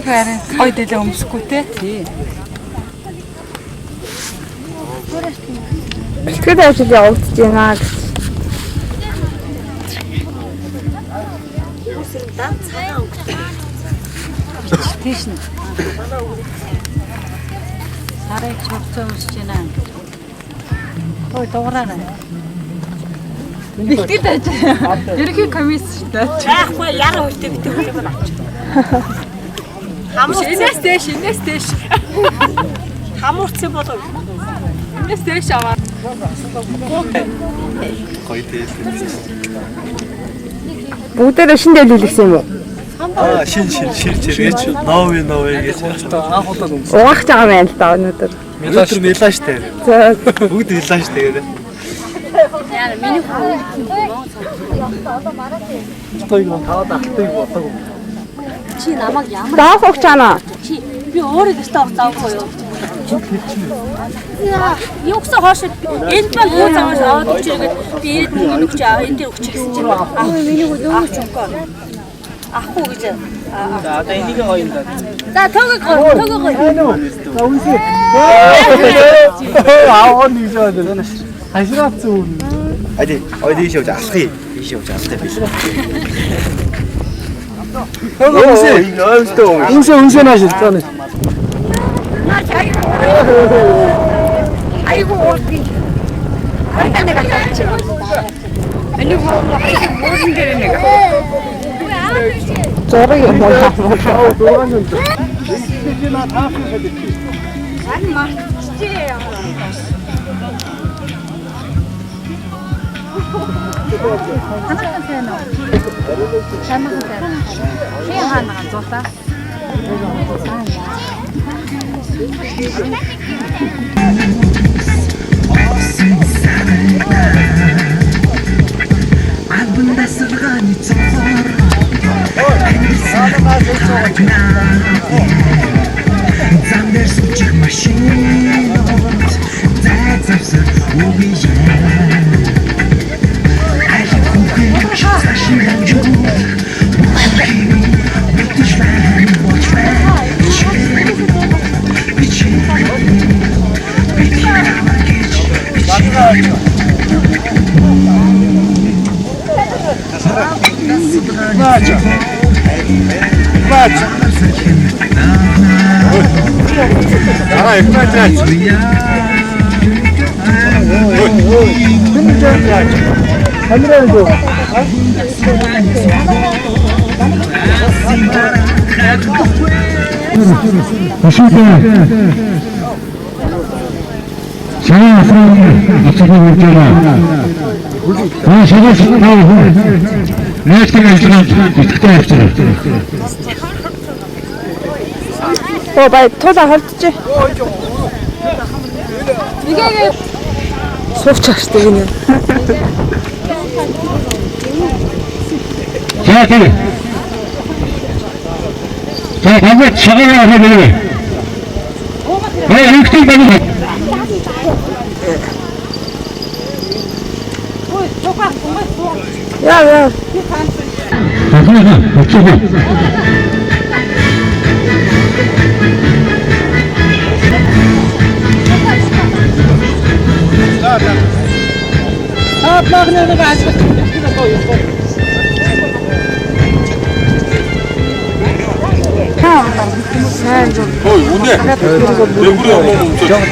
Харин ой дэлээ өмсөхгүй те. Тий. Бэлтгэл ажил явагдаж байна гэж. Тийш нь. Сарай чавцаа өмсөж байна. Ой дуураарай. Бэлтгэл ажил. Ерхий комисс шүү дээ. Яахгүй яра үлдээ битээ хүлээг нь авчих. Хамууц Инээс дэш. хамууц болов. Инээс дэш аваа. Гоё тийм. Бүгдээ шинэ дэлгэрсэн юм уу? Шин чиргээч новый гэж анх удаа өмс. Угаах байгаа юм л да өнөөдөр. Өнөөдөр нэлээ штэ. За Бүгд нэлээ штэ гэдэг. Яа миний хүү. Тойгоо таваад ахтыг боддог. Чи намайг ямар даах өгч чана. чи би өөрөө дэстэ авахгүй юу? Яа, юугсаа хоош энд маань хуу цааш аваад өгчээгээд би ирээд мөнгө өгч энэ дээр өгч гэсэн чинь аа миний хүү өөч өгөө. Ахгүй гэж. За одоо энийг гоё юм даа. За төгөө. За үнсээ. Аа он нэг жаа даа. Хашраац үн. 어디 이시오자 알хи 이시오자 알хи үнсээ нааш тань. 아이고 어디. 아이고 내가 샀지. 아니 뭐 무슨 데를 내가. 저러게 뭐야. 도와줬다. 이제나 다 해야 돼. 아니 막 진짜예요. 하나만 세노. 잘만 세노. 그냥 하나만 줬다. 빨리 토다 헐지. 이게 소프트하시대 그냥. 자, 자, 가서 차가워 하면 이렇게 되면 야. 자, 그래서 어쩌고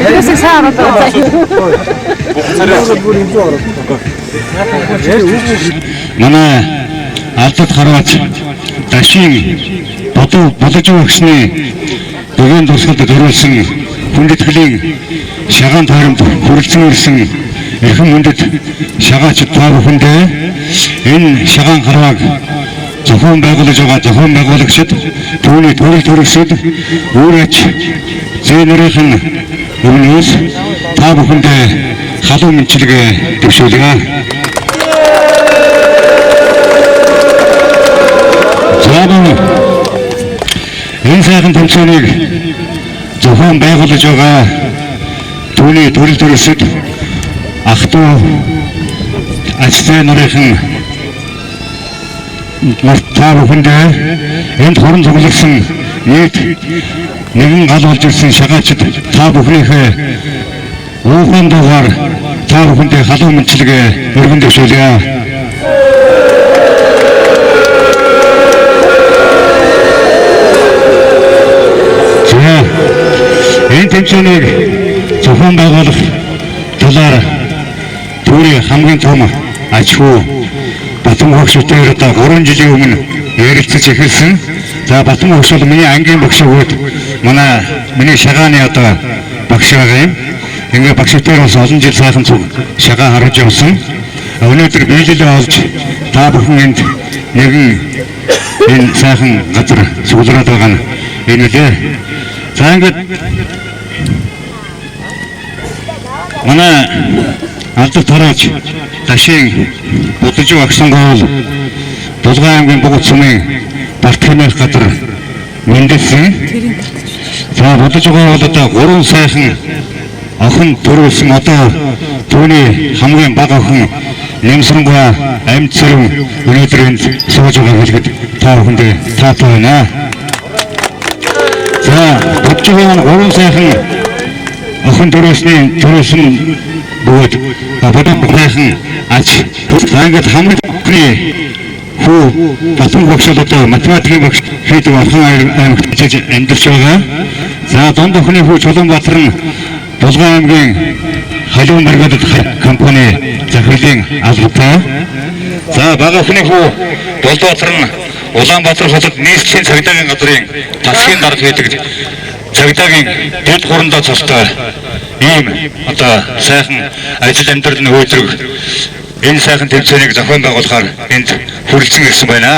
이것을 사람한테 манай алдад гаргаж дашиг бодож өгсөний бүген тусгад зориулсан хүндэтгэлийн шагаан тойронд хүрэлцэн ирсэн эрхэм хүндэт шагаач та бүхэндээ энэ шагаан гарааг зохион байгуулж байгаа зохион байгуулагчид түүний төрөл төрөсөд өөрөж зэнэрхэн өмнөөс та бүхэндээ халуун мэдлэгээ дэвшүүлье. Энэ сайхан тэмцээнийг зохион байгуулж байгаа түүний төрөл төрөсөд ах トゥ ажлын нарын та бүхэндээ энд хорон цугласан нийт нэгэн гал болж ирсэн шагаачид та бүхнийхээ уухан дугаар та бүхэндээ халуун мэдлэгээ өргөн дэвшүүлье. Энэ тэмцээнийг зохион байгуулах талаар түүний хамгийн том аж ахуй Батбан хөгшөлтөөр одоо 3 жилийн өмнө ярилцаж эхэлсэн. За Батбан хөгшөл миний ангийн багш өгөөд миний шагааны одоо багш байгаа юм. Ингээ багштай бас олон жил сайхан цуг шагаа харуулж явсан. Өнөөдөр биелэлээ олж та бүхэн энд нэгэн энэ сайхан газар суулгаад байгаа нь энэ лээ. За ингээд манай алдар тараач Дашийн Будажиг агсан гол Дулгаан аймгийн Богд сумын Балтхимэх газар мэндэлсэн. За Будажигаа бол одоо 3 сайхан охин төрүүлсэн одоо түүний хамгийн бага охин Нэмсрэнгаа амьд цэрэг өнөөдөр энд сууж байгаа хэлгээд та бүхэндээ таатай байна. За Будажигаа 3 сайхан охин төрүүлсэн бөгөөд бодохын ач ингээд хамгийн хүү Батбан хөгшөл одоо математикийн багш хийдэг орхон аймагт амьдарч байгаа. За дунд охины хүү Чулуунбаатар нь Дулгаан аймгийн халуун маргаадад компани захирлын албатай. За бага охины хүү Болдбаатар нь Улаанбаатар хотод нийслэлийн цагдаагийн газрын тасгийн дарга хийдэг цагдаагийн дэд хурандаа цустай ийм одоо сайхан ажил амьдралын хөөдрөг энэ сайхан тэмцээнийг зохион байгуулахаар энд хүрэлцэн ирсэн байна.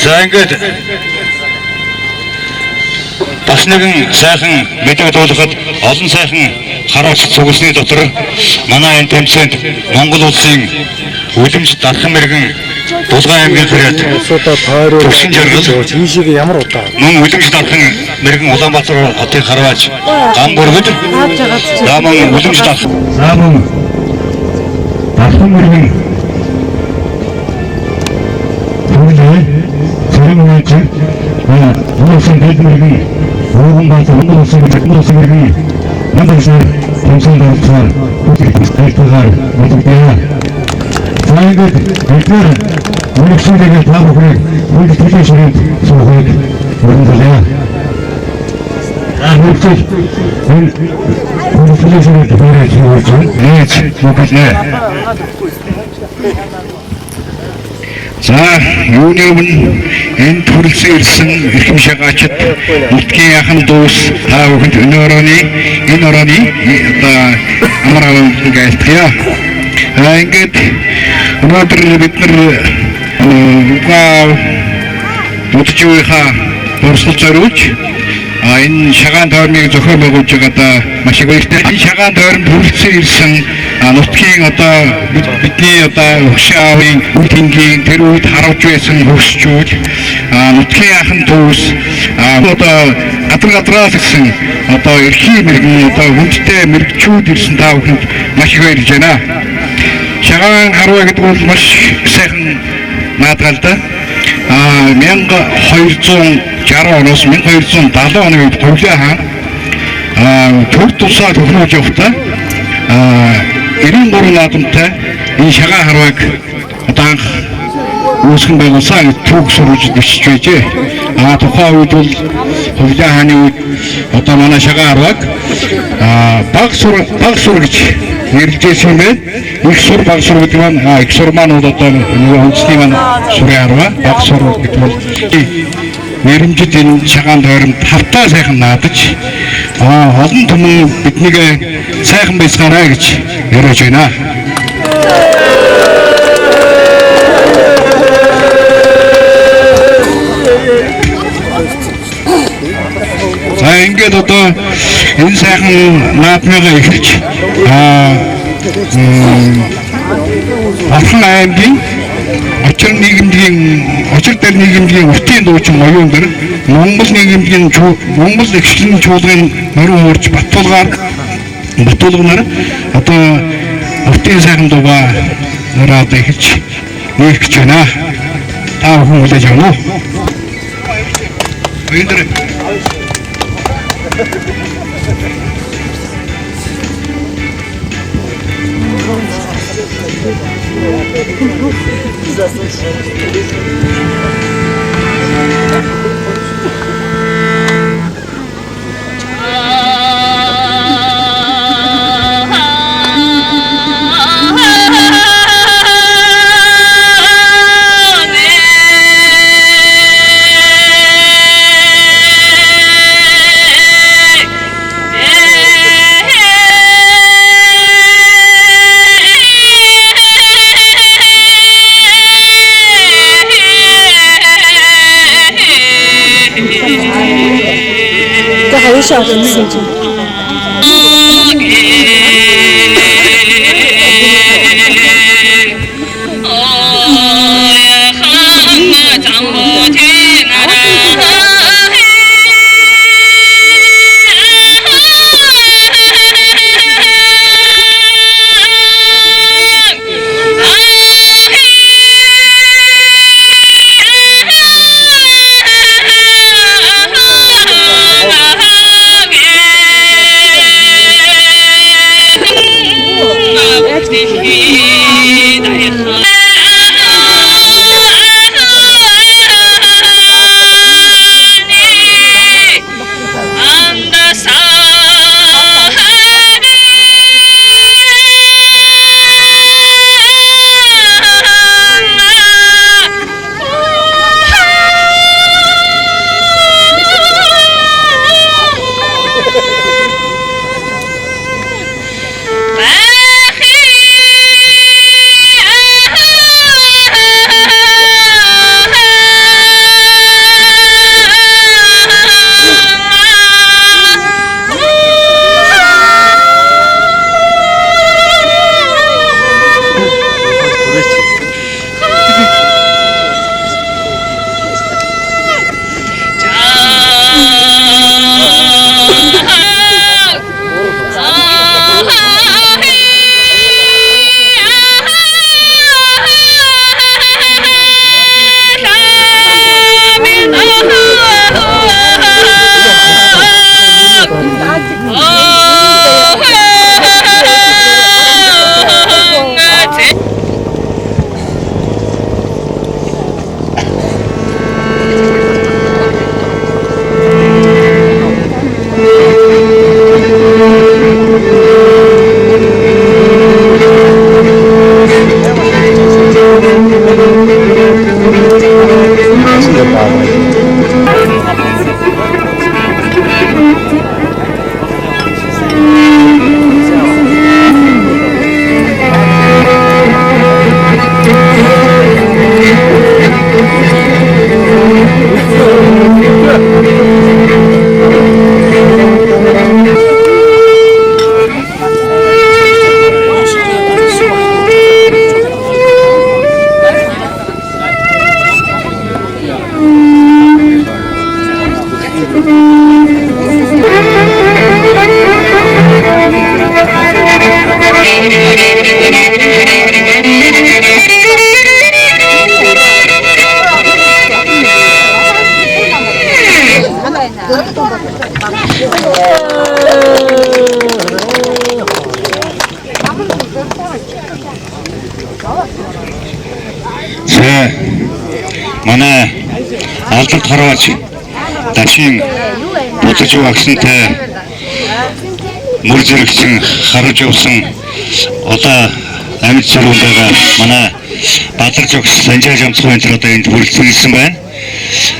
За ингээд бас нэгэн сайхан мэдээ дуулахад олон сайхан хараач цугласны дотор манай энэ тэмцээнд Монгол улсын үлэмж дархан мэргэн Дулгаан аймгийн харьяат төвшин жаргал ийшээ ямар удаа мөн үлэмж дархан мэргэн Улаанбаатар хотын хараач гам бүргэд за мөн үлэмж дархан за мөн дархан мэргэн цэрэг улсын дэд мэргэн Улаанбаатар улсын мэргэн Мандалсаар тэмцээнд оролцохоор бүтээгдэхүүнээр мэдэгдэв. За ингээд эдгээр үнэхээр та бүхнийг бүгд төлөвшөнд суухыг уриаллаа. Бүгд энэ төлөвшөнд төрөж хийж бүгдээ. За юуны өмнө энэ төрөлсөн ирсэн эрхэм шагаачид нутгийн яхан дүүс та бүхэнд энэ орооны одоо амар гэлтгийа. Ингээд өнөөдөр бид нар Будажигийнхаа урсгал зориулж энэ шагаан тойрныг зохион байгуулж байгаа маш их баяртай. Энэ шагаан тойронд хүрэлцэн ирсэн нутгийн одоо бидний одоо хөшөө аавын үр тэнгийн тэр үед харуулж байсан хөгшчүүд нутгийн яхан дүүс одоо гадраас ирсэн одоо эрхий мэргэн одоо хүндтэй мэрэгчүүд ирсэн та бүхэнд маш их баярлж байна. Шагаан харваа гэдэг бол маш сайхан наадгалтай. 1260 оноос 1270 оны үед Говьлаа хаан төр тусаа төхнөөж явахдаа 93 наадамтай энэ шагаан харвааг одоо анх үүсгэн байгуулсан түүх сурвалж бичиж байжээ. Тухайн үед бол Говьлаа хааны үед одоо манай шагаан харвааг баг сур гэж нэрлэжсэн юм байна. Их сур баг сур гэдэг маань их сур маань бол одоо үндэсний маань сурын харваа баг сур гэдэг бол нэрмжид энэ шагаан тойронд хавтаа сайхан наадаж олон түмэн биднийг сайхан байсгаарай гэж яриаж байна. За ингээд одоо энэ сайхан наадмыгаа эхэлж Батхан аймгийн очир дээр нийгэмдгийн өртийн дуучин оюун дээр Монгол ихшлийн чуулгын нөрөө уурж Батулгаар одоо өртийн сайхан дуугаа нараад эхэлж нээх гэж байна. Та бүхэн хүлээж авах уу? Өндөр манай алдарт хараач дашин бодож багсантай мөр зэрэгсэн харж явсан одоо амьд зэрүүн байгаа манай Бадарч огс Санжаа жамцхан энэ одоо энд хүрэлцэн байна.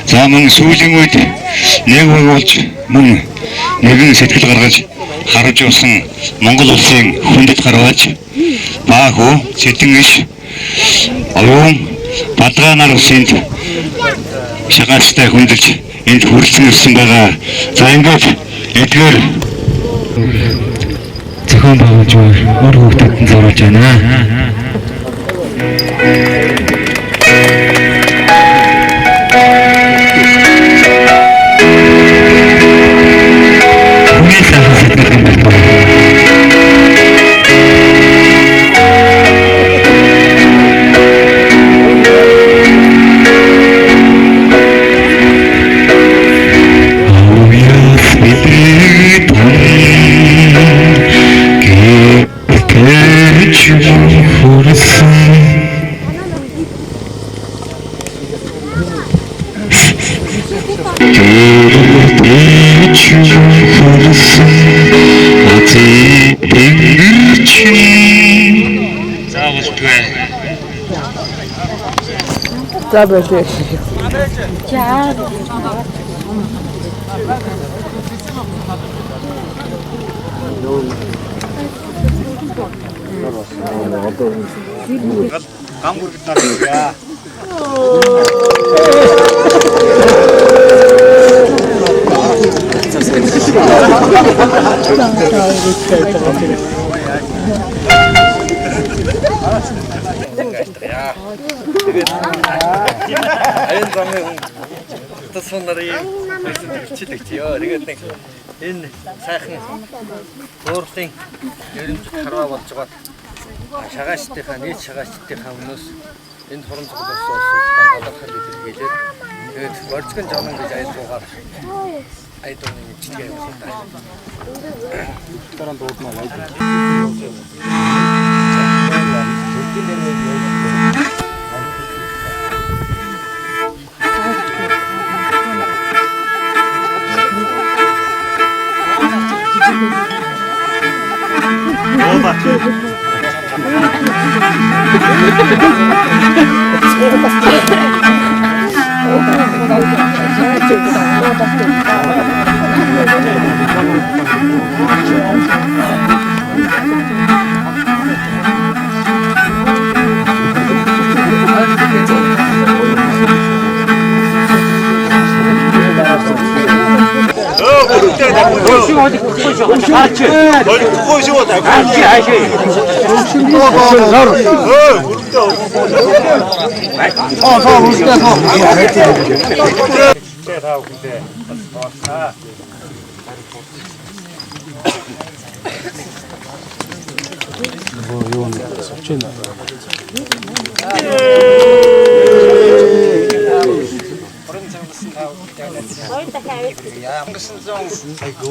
За мөн сүүлийн үед нэг болж мөн нэгэн сэтгэл гаргаж харж явсан Монгол улсын хүндэт гаргаж бааху сэтгэнгиш оюун Бадгаа нар усынд шагаалтай хүндэлж энд хүрэлцэн ирсэн байгаа. За ингээд эдгээр зохион байгуулж өөр хүүхдэд зориулж байна. Аян замын тасвар нарын чилэгчээ. Тэгээд нэг энэ сайхан зурлын ерөнхий хараа болж байгаа шагаачдынхаа нийт шагаачдынхаа өмнөөс энэ хорон цуглаас улсуудаа тодорхой илэрхийлээд тэгээд борцгон жаман гэж айлгуугаар айдууны чигээ явуулсан. Таран дуудмаа айдуу.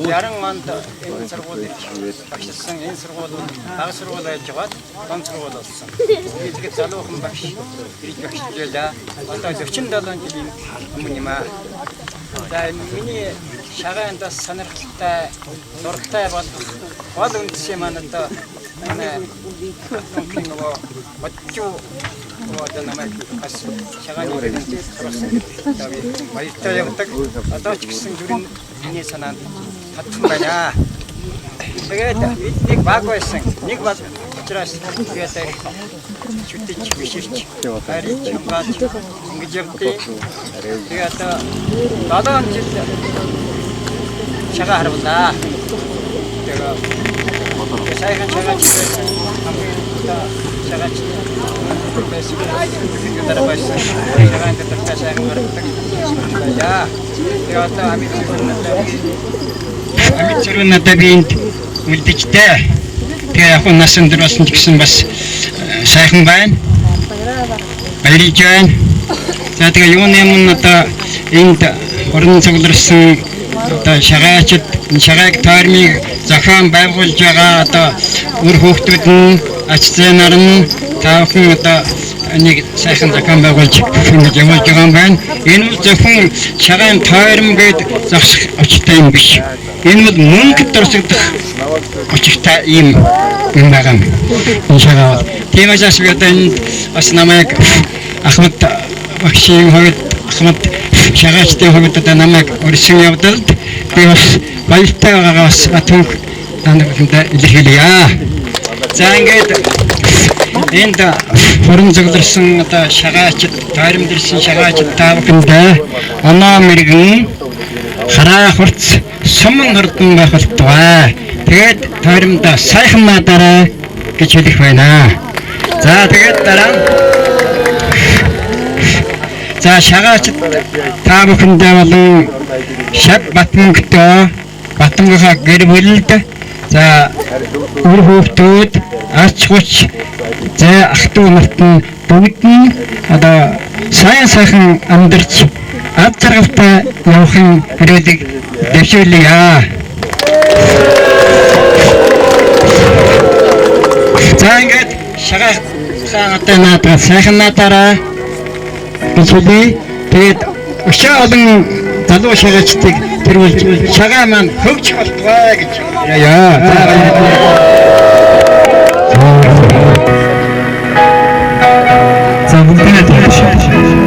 Яран онд энэ сургуулийг багшилсан энэ сургууль бага сургууль байж байгаад том сургууль болсон. Тэгээд залуухан багш ирж багшилжээ. Одоо 47 жилийн өмнө юм аа. За миний шагаандас сонирхолтой дуртай бол үндсээ маань одоо нөгөө бочуу одоо намайг бас шагааны баяртай явдаг. Одоо ч гэсэн зүрийн миний санаанд татсан байна. Тэгээд нэг баг байсан. Нэг баг учраас тэгээд чүтэж биширч хариж хамгаалж ингэж явдیں۔ Тэгээд 7 жил шагаа харууллаа. Тэгээд сайхан шагаач байсан. Шагаач байсан. Тэгээд байсан. Шагаан дээр сайхан гаргадаг. Яа. Тэгээд амитсрын надабинд үлдэжтэй. Тэгээ яг насан дээр болсон ч гэсэн бас сайхан байна. Баярлж байна. За тэгээ юуны юм одоо энд орон цугларсан одоо шагааг тойрмыг зохион байгуулж байгаа одоо үр хүүхдүүд нь ач зээ нар нь таавхан одоо нэг сайхан зохион байгуулж ингэж явуулж байгаа юм байна. Энэ бол зөвхөн шагаан тойром гээд зогсох очтой юм биш. Энэ бол мөнгө дурсагдах очтой юм байгаа юм. Иншaallah. Тиймээс би одоо энэ бас намайг Ахмад багшийн хувьд Ахмад шагаачдын хувьд одоо намайг өрсөн явдалд би бас баяртай байгаагаас атүнх танахтай илэрхийлье. За ингээд энд хорон цугларсан одоо шагаачд тойромдэрсэн шагаачд таавхандаа оноо мэргэн хараа хурц суман хурдан байх болтугай. Тэгээд тойромдоо сайхан мадараа гэж хэлэх байна. За тэгээд дараа за шагаачд таавхандаа болон шав батмөнгөтэй батмгийнхаа гэр бүлд за үр хүүхдүүд арч хуч за ах トゥ нарт нь бүгд нь одоо сайхан амьдарч ад жаргалтай явахын хэрэглийг дэвшүүлье. За ингээд шагаа хаатай надад сайхан надаараа бишгүй тэгээд өчөө олон залуу шагачдаг тэр шагаа маань хөвч болтугай гэж яа. За бүгдээ таашаа.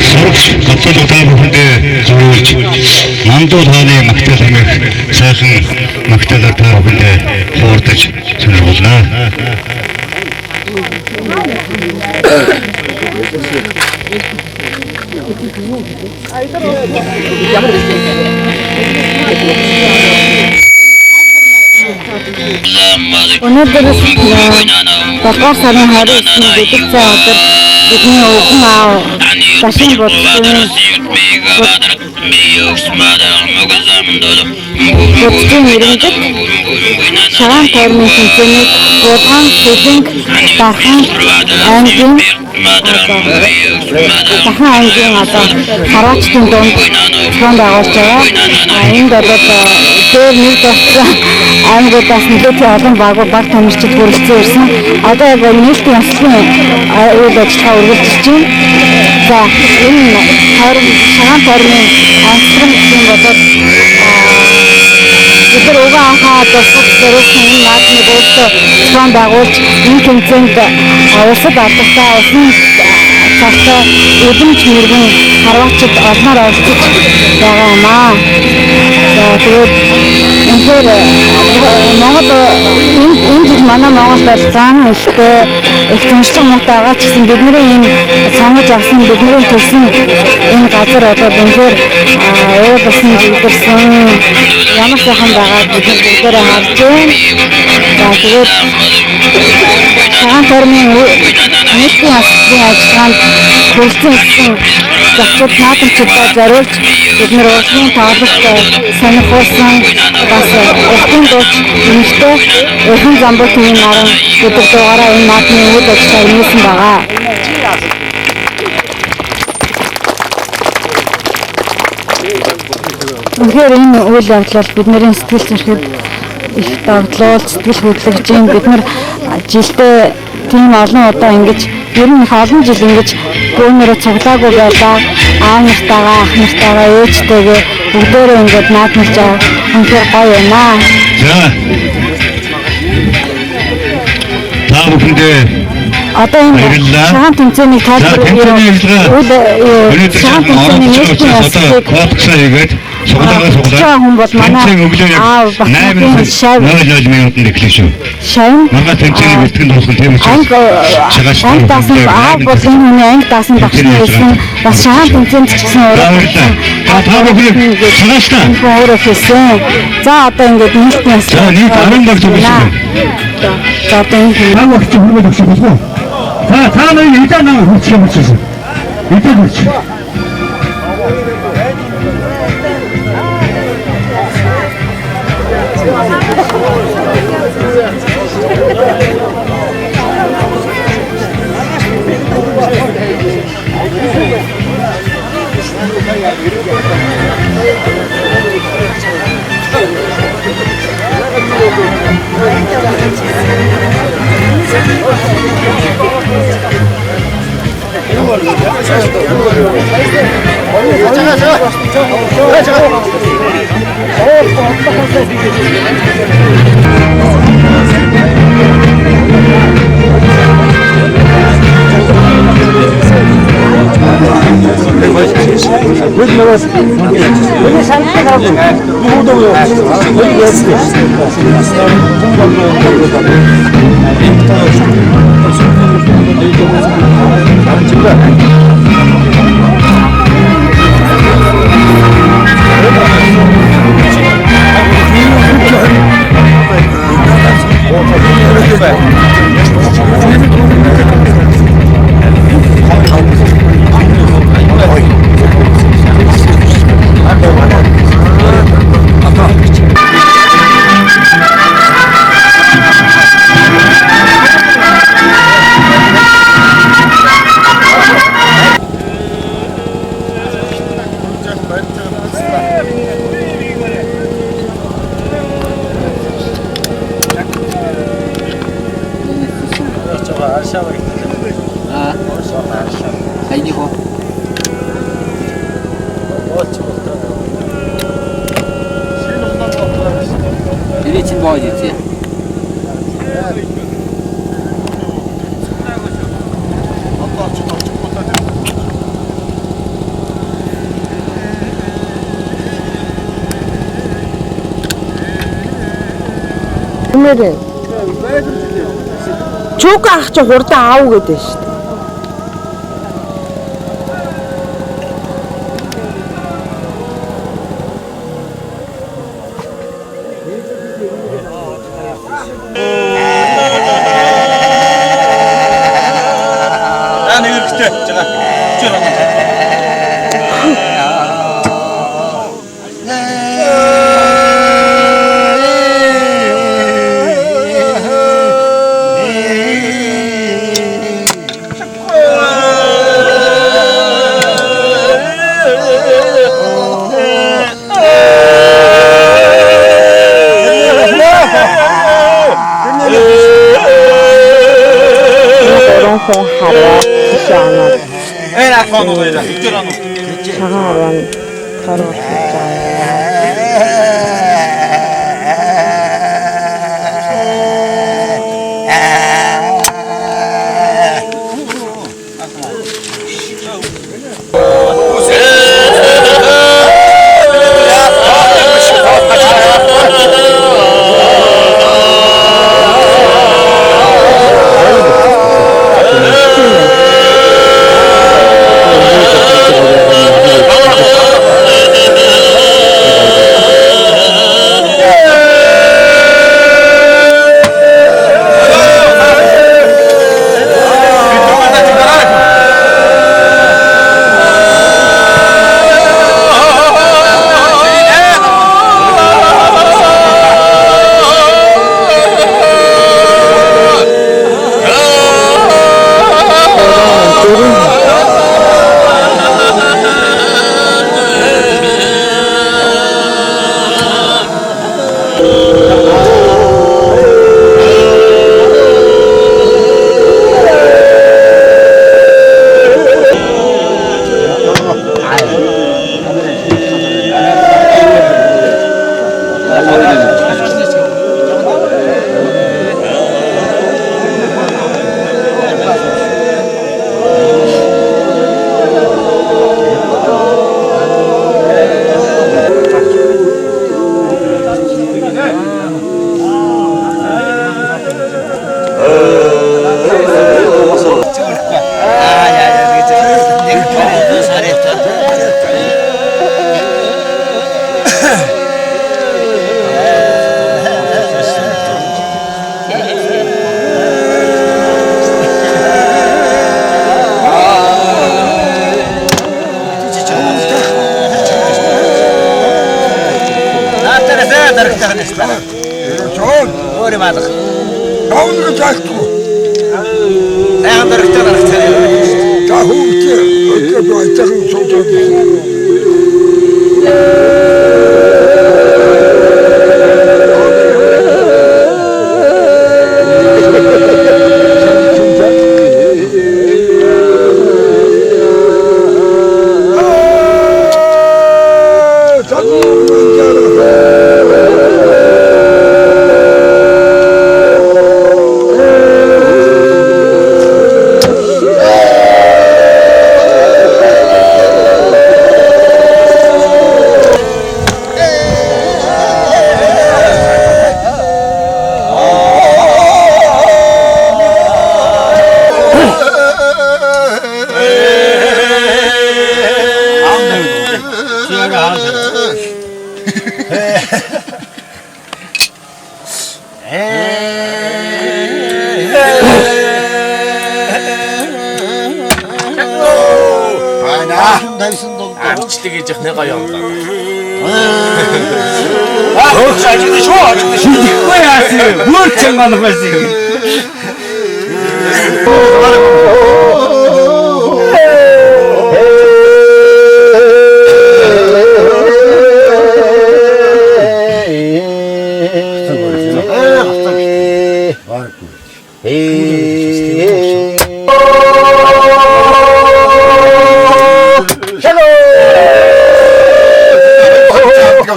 сурч гоцол та бүхэндээ зориулж Нандуул хааны магтаал хэмээх сайхан магтаалаар та бүхэндээ хуурдаж сонирхолноо. Өнөөдөр 7 сарын 29-ний дэвтэр цай өдөр бидний өвгөн аав Башин бодгийн ирэмдэд шагаан тойрны тэмцээнийг Булган, Хэлэнг, Дахан аймгийн харвачдын дунд зохион байгуулж байгаа. Энд бол дээр нэг болсон аймагуудаас нэлээдээ олон баг тамирчид хүрэлцэн ирсэн. Одоо яг нийтийн яслын үйл ажиллагаа үргэлжилж байна. За энэ шагаан тойрны ансрам гэсэн болоод тэр уг анхаа дурсах зэрэгсэн наадмын өөртөө зохион байгуулж энэ тэмцээнд улсад алдартай улсын цаашаа өдөрч мөргөн харвачид олноор оролцож байгаа юм аа. За тэгээд энэ Монгол энэ жил манай Монголд зам ихтэй их зөнчлөг муутай байгаа ч гэсэн бидний энэ сонгож авсан бидний төрсэн энэ газар одоо үнээр уул усан жилдэрсэн ямар сайхан байгаа бид бүгдээрээ харж байна. За тэгээд шагаан тойрны нийтийн яслын ажиллагаанд хүрэлцэн зочид наадамчдаа зориулж бид нэр урлагийн тоглолт сонирхуулсан бас урлагийн дууч нэмэлтээ өрхөн замбуудын наран гэдэг дугаараа энэ наадмын үйл ажиллагааг нээсэн байгаа. Тэгэхээр энэ үйл явдал бидний сэтгэл зүрхэд их дагдлуулж сэтгэл хөдлөж юм. Бид нар жилдээ тийм олон удаа ингэж ер нь олон жил ингэж гүнээрээ цуглаагүй байлаа. Аав нартайгаа, ах нартайгаа, ээжтэйгээ бүгдээрээ ингэж наадмалж байгаа. Үнэхээр гоё юм аа. За. Та бүхэндээ одоо энэ шагаан тэмцээний тайлбар шагаан тэмцээний нийтийн яслыг хийгээд суглаа хүн бол манай аав Бахматын шав 0 минутанд эхлэх шүү. Шав манай тэмцээний бэлтгэн дуусгах тийм учраас анги даасан аав бол энэ хүний анги даасан багш байсан бас шагаан тэмцээнд ч гэсэн өөрөө хийсэн. За одоо ингээд нийтийн яслыг за нийт 10 багш төгссөн. За одоо энэ багш хүрмэл өгсөн болов уу? Та нар эдэн намайг хүчтэй мөчсөн. Эдэн хүч. ирмээр байна. Чүк ах чи хурдан аав гэдэг шүү дээ. Нэг хэрэгтэй жага. Чөөр байна. Хараа шаанаа. Ахмад байна. Чөөр байна. Цагаан хараа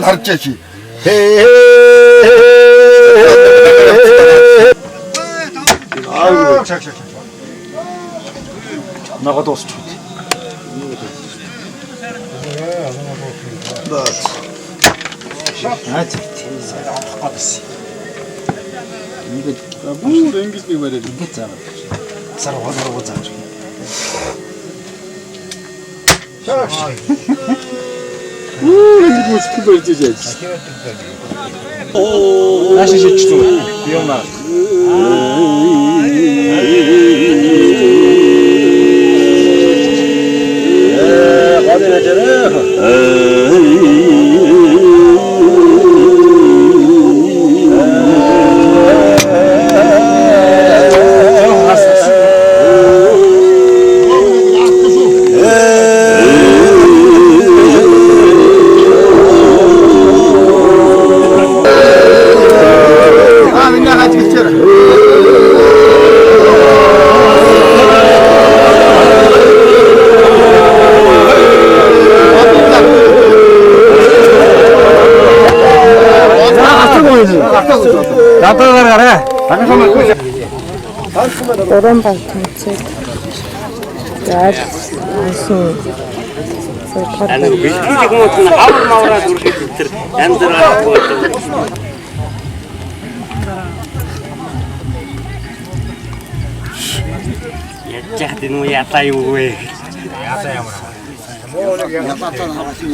харчаач. 나가 뒀어. 나. Бүр ингэж нэг бариад ингэж заагаад. Сарваа зааж. Үгүй ч байж яаж. Нааш шийдчихв. Би юмаа. Уран баг тэмцээд яаж асан бэлтгэл хүмүүс нь авар мавраад үргэлж тэр янз бүр авахгүй. Ячаад энэ уу ятаа юу вэ? Ятаа ямар.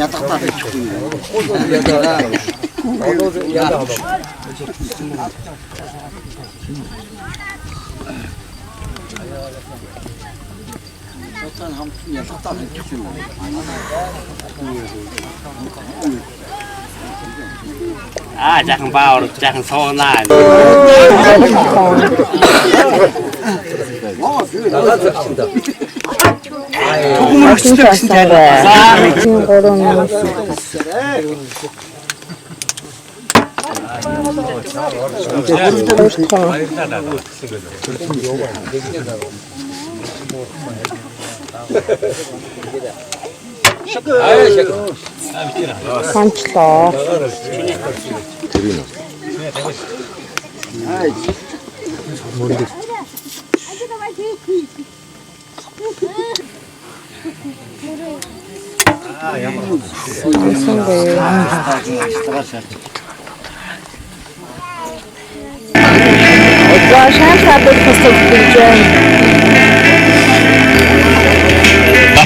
Ятаа бичихгүй. Жаахан баавар, жаахан соонаа. Санчлоо.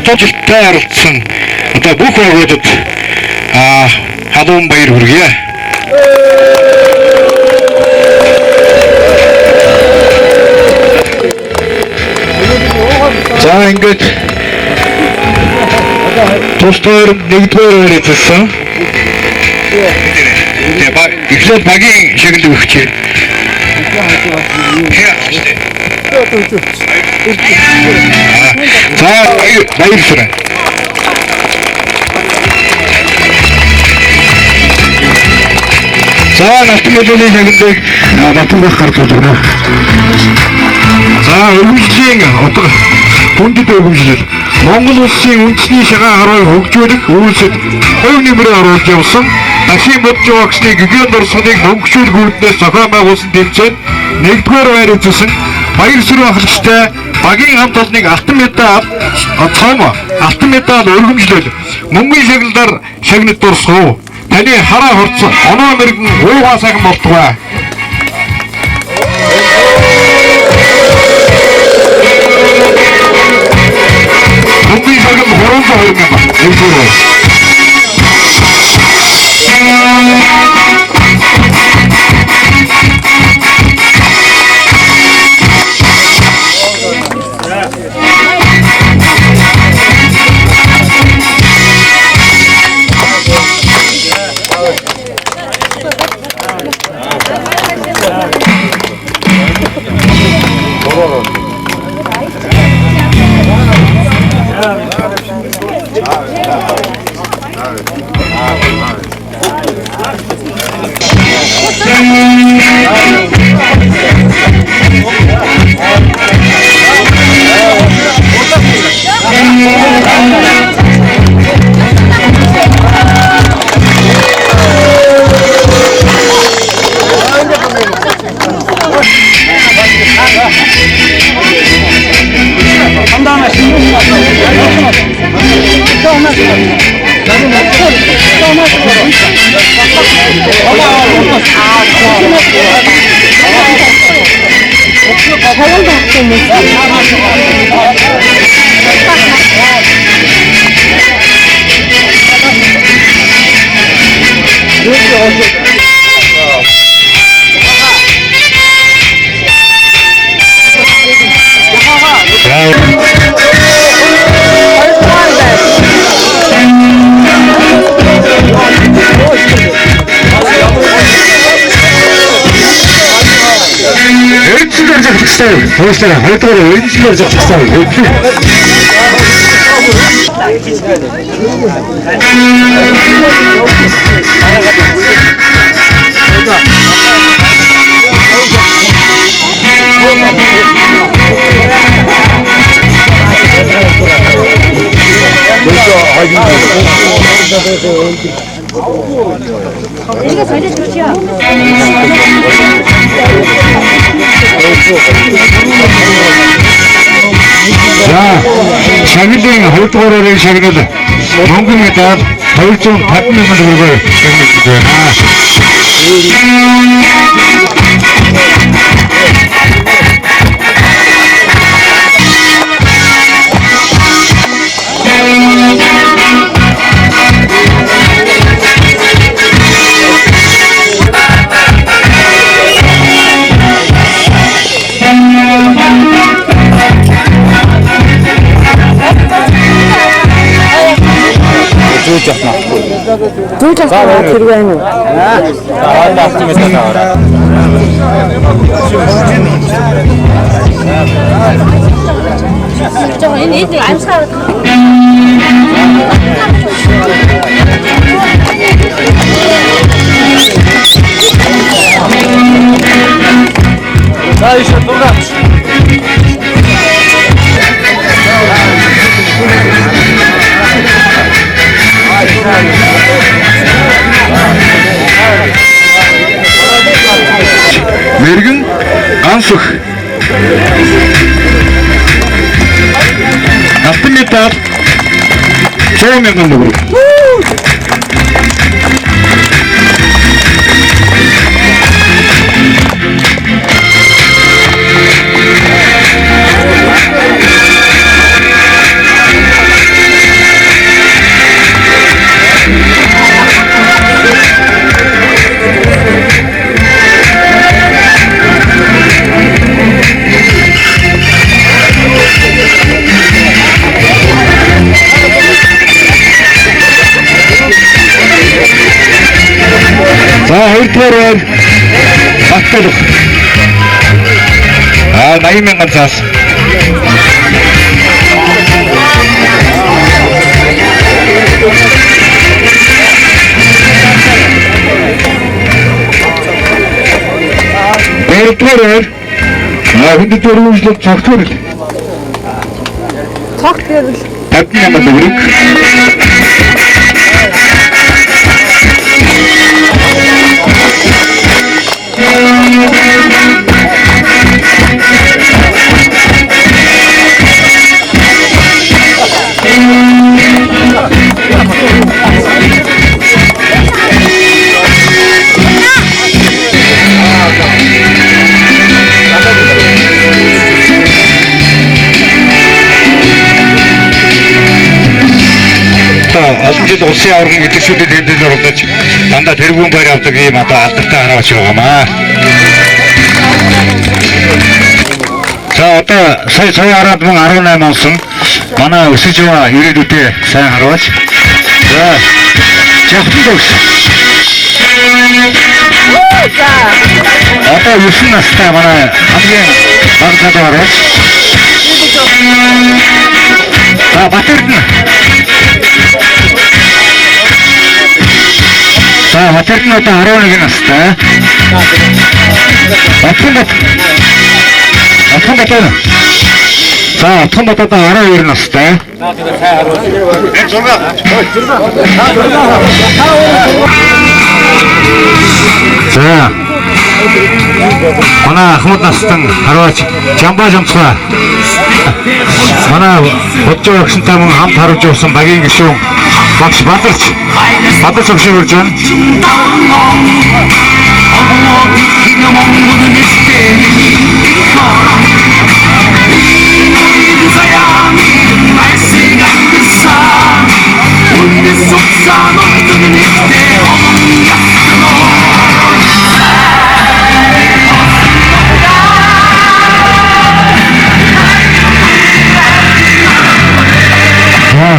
Баталтай харилцсан одоо бүх байгууллагад халуун баяр хүргье. За ингээд тусгаар нэгдүгээр байрацсан. Эхлээд багийн шагнал өгчээ. За баяр хүрээ. За настын төлөвийн шагналыг батлах гаргаж байна. За өргөжлийн утга хүндэт өргөжлөл Монгол улсын үндэсний шагаан харыг хөгжүүлэх үйлсэд хувь нэмрээ оруулж явсан Дахин бодж багсны гэгэн дурсгалыг хөнгөчүүлэх үүднээс зохион байгуулсан тэмцээнд нэгдүгээр байр эзэлсэн Баяр Сүрэн ахлагчтай багийн хамт олныг алтан медаль өргөмжлөл мөнгөний шагналаар шагнад дурсгав. Таны хараа хурц оноо мэрэгэн уугаа сайхан болтугай. Мөнгөний шагнал 302 мянга. Thank you. Шагнал багтай хүмүүс. Эрдэнэсээр зогсчихсан. Хоёулаа хоёрдугаар эрдэнэсээр зогсчихсан. За, шагналын 2 дугаараар шагнал Монгол медаль 250 мянган төгрөгөөр шагналж байна. Зүүж авах хэрэг байна уу? Энэ амьсгаар За еще туда. Мэргэн ансөх. Алтан медаль 100 мянган төгрөг. За хоёрдугаар Баттал. 80 мянган цаас. Хоёрдугаар хүндэт өргөжлөлт цогцоор. Цогцоор 50 мянган төгрөг. Олон жил улсын аваргын идэвхжүүлэлт хэдэлд оролцож дандаа тэргүүн баяр авдаг ийм одоо алдартай хараач байгаамаа. За одоо сая хараад мөн 18 онсон манай өсөж байгаа ирээдүйдээ сайн хараач. За жахтан догс. Одоо 9 настай манай хамгийн баг чадвараач. За Батэрдэн. За Батэрдэн одоо 11 настай. Батэрдэн. За Батэрдэн одоо 12 настай. За манай Ахмад настан хараач Жамбаа жамцгаа манай бодж байгаагчтай мөн хамт харуулж явсан багийн гишүүн Багш Бадарч өгшин үрж байна.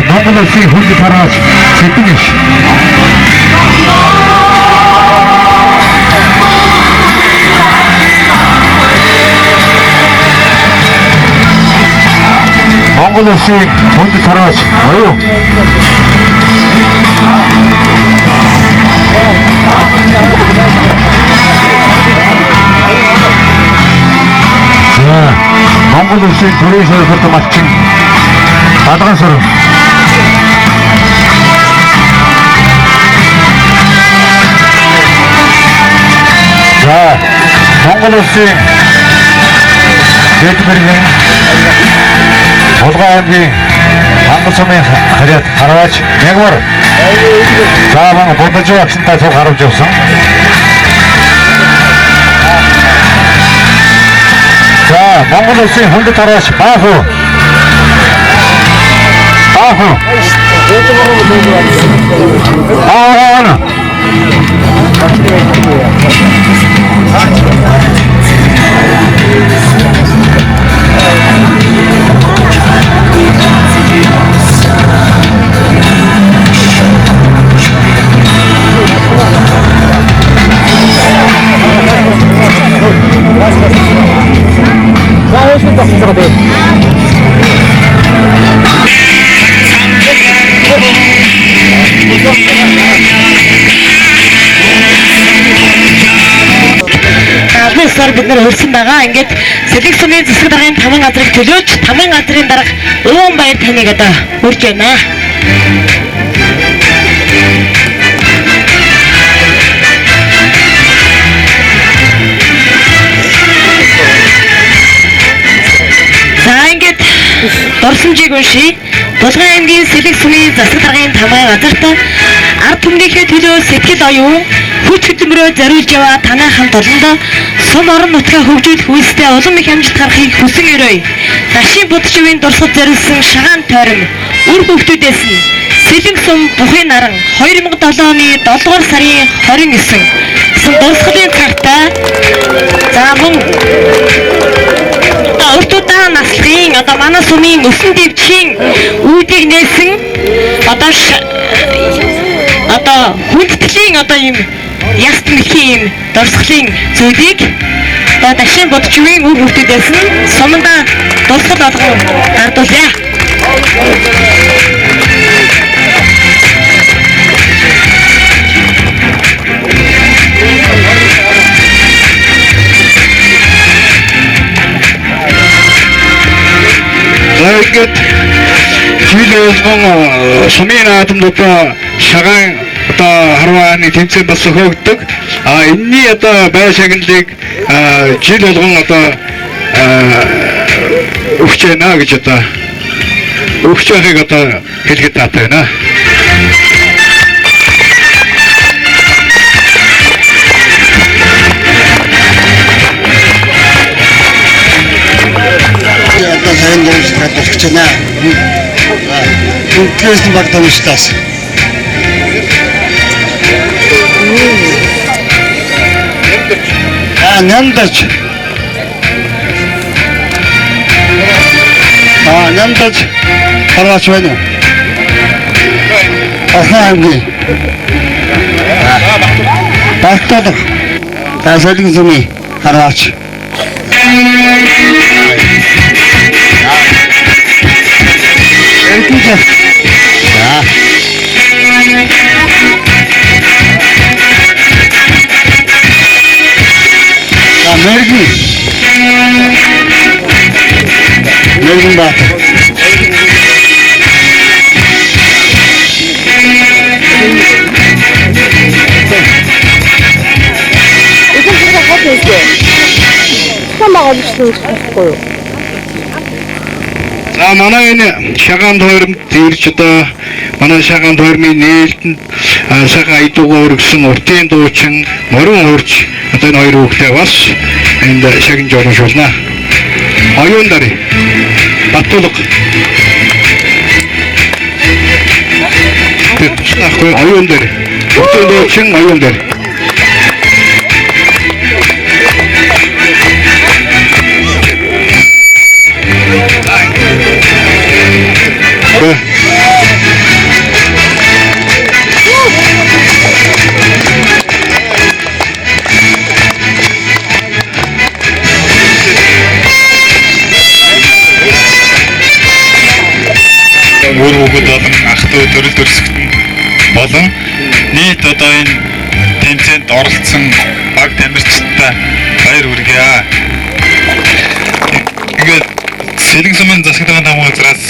Монгол Улсын хүнд тараас Сэдэгш. Монгол Улсын хүнд тараас оюу. Монгол Улсын төрийн шалгалт матчин Бадгансар. Монгол Улсын Дэдбэргийн Булган аймгийн Хангал сумын харьяат Хараач Мягмар Зааван бодож багшинтай цуг харуулж явсан. За Монгол Улсын хүнд тараач Бааху бид нар хөрсөн байгаа. Ингээд Сэдэг сумын засаг даргын 5 газрыг төлөөж 5 газрын дарга Уун Баяр таныг одоо үрж байна. За ингээд дурсамжийг уншия. Булган аймгийн Сэдэг сумын засаг даргын 5 газарт ард түмнийхээ төлөө сэтгэл оюун хүч хөдөлмөрөө зориулж яваа танай хамт олондоо сум орон нутгаа хөгжүүлэх үйлстэй улам их амжилт гарахыг хүсэн өрөөе. Дашийн будчивын дурсгал зориулсан шагаан тойрон үр хөвгтүүдээс нь Сэлэнг сум Бухын наран 2007 оны 7 дугаар сарын 29 гэсэн дурсгалын цагтаа за мөн уртудаа наслын одоо манай сумын өсөн дэвчийн үүдийг нээсэн одоо хүндэтгэлийн одоо юм яст мэлхийн юм дурсгалын зүйлийг одоо Дашийн будчивын үр хөвгтүүдээс нь суманда дурсгал болгон гардуулъя. Ингээд жил сумын наадмуудаа шагаан одоо харвааны тэмцээн бас хөөгдөг. Энэний одоо бай шагналыг жил болгон одоо өгч байна гэж одоо өгч байгааг одоо хэлгээд таатай байна. Одоо сайн дөрөвсөд болчихж байна. Түнхээс баг томчтаас. Нямдаж. Нямдаж хараач байна. Ахаанги. Бактад. Тасалын зүми хараач. Мэргэн бат. За манай энэ шагаан тойромд ирж одоо манай шагаан тойрмын нээлтэнд сайхан айдуугаар өргөсөн уртын дуучин морин хурж одоо энэ хоёр хүүхдээ бас энд шагнаж оруулна. Оюун дарь Батулга Тэтгэхгүй оюун дарь уртын дуучин оюун дарь өөр хүүхэд болон ах トゥ төрөл төрсгт нь болон нийт одоо энэ тэмцээнд оролцсон баг тамирчидтай баяр хүргье. Тэгээд Сэлэн сумын засаг даргын тамга газраас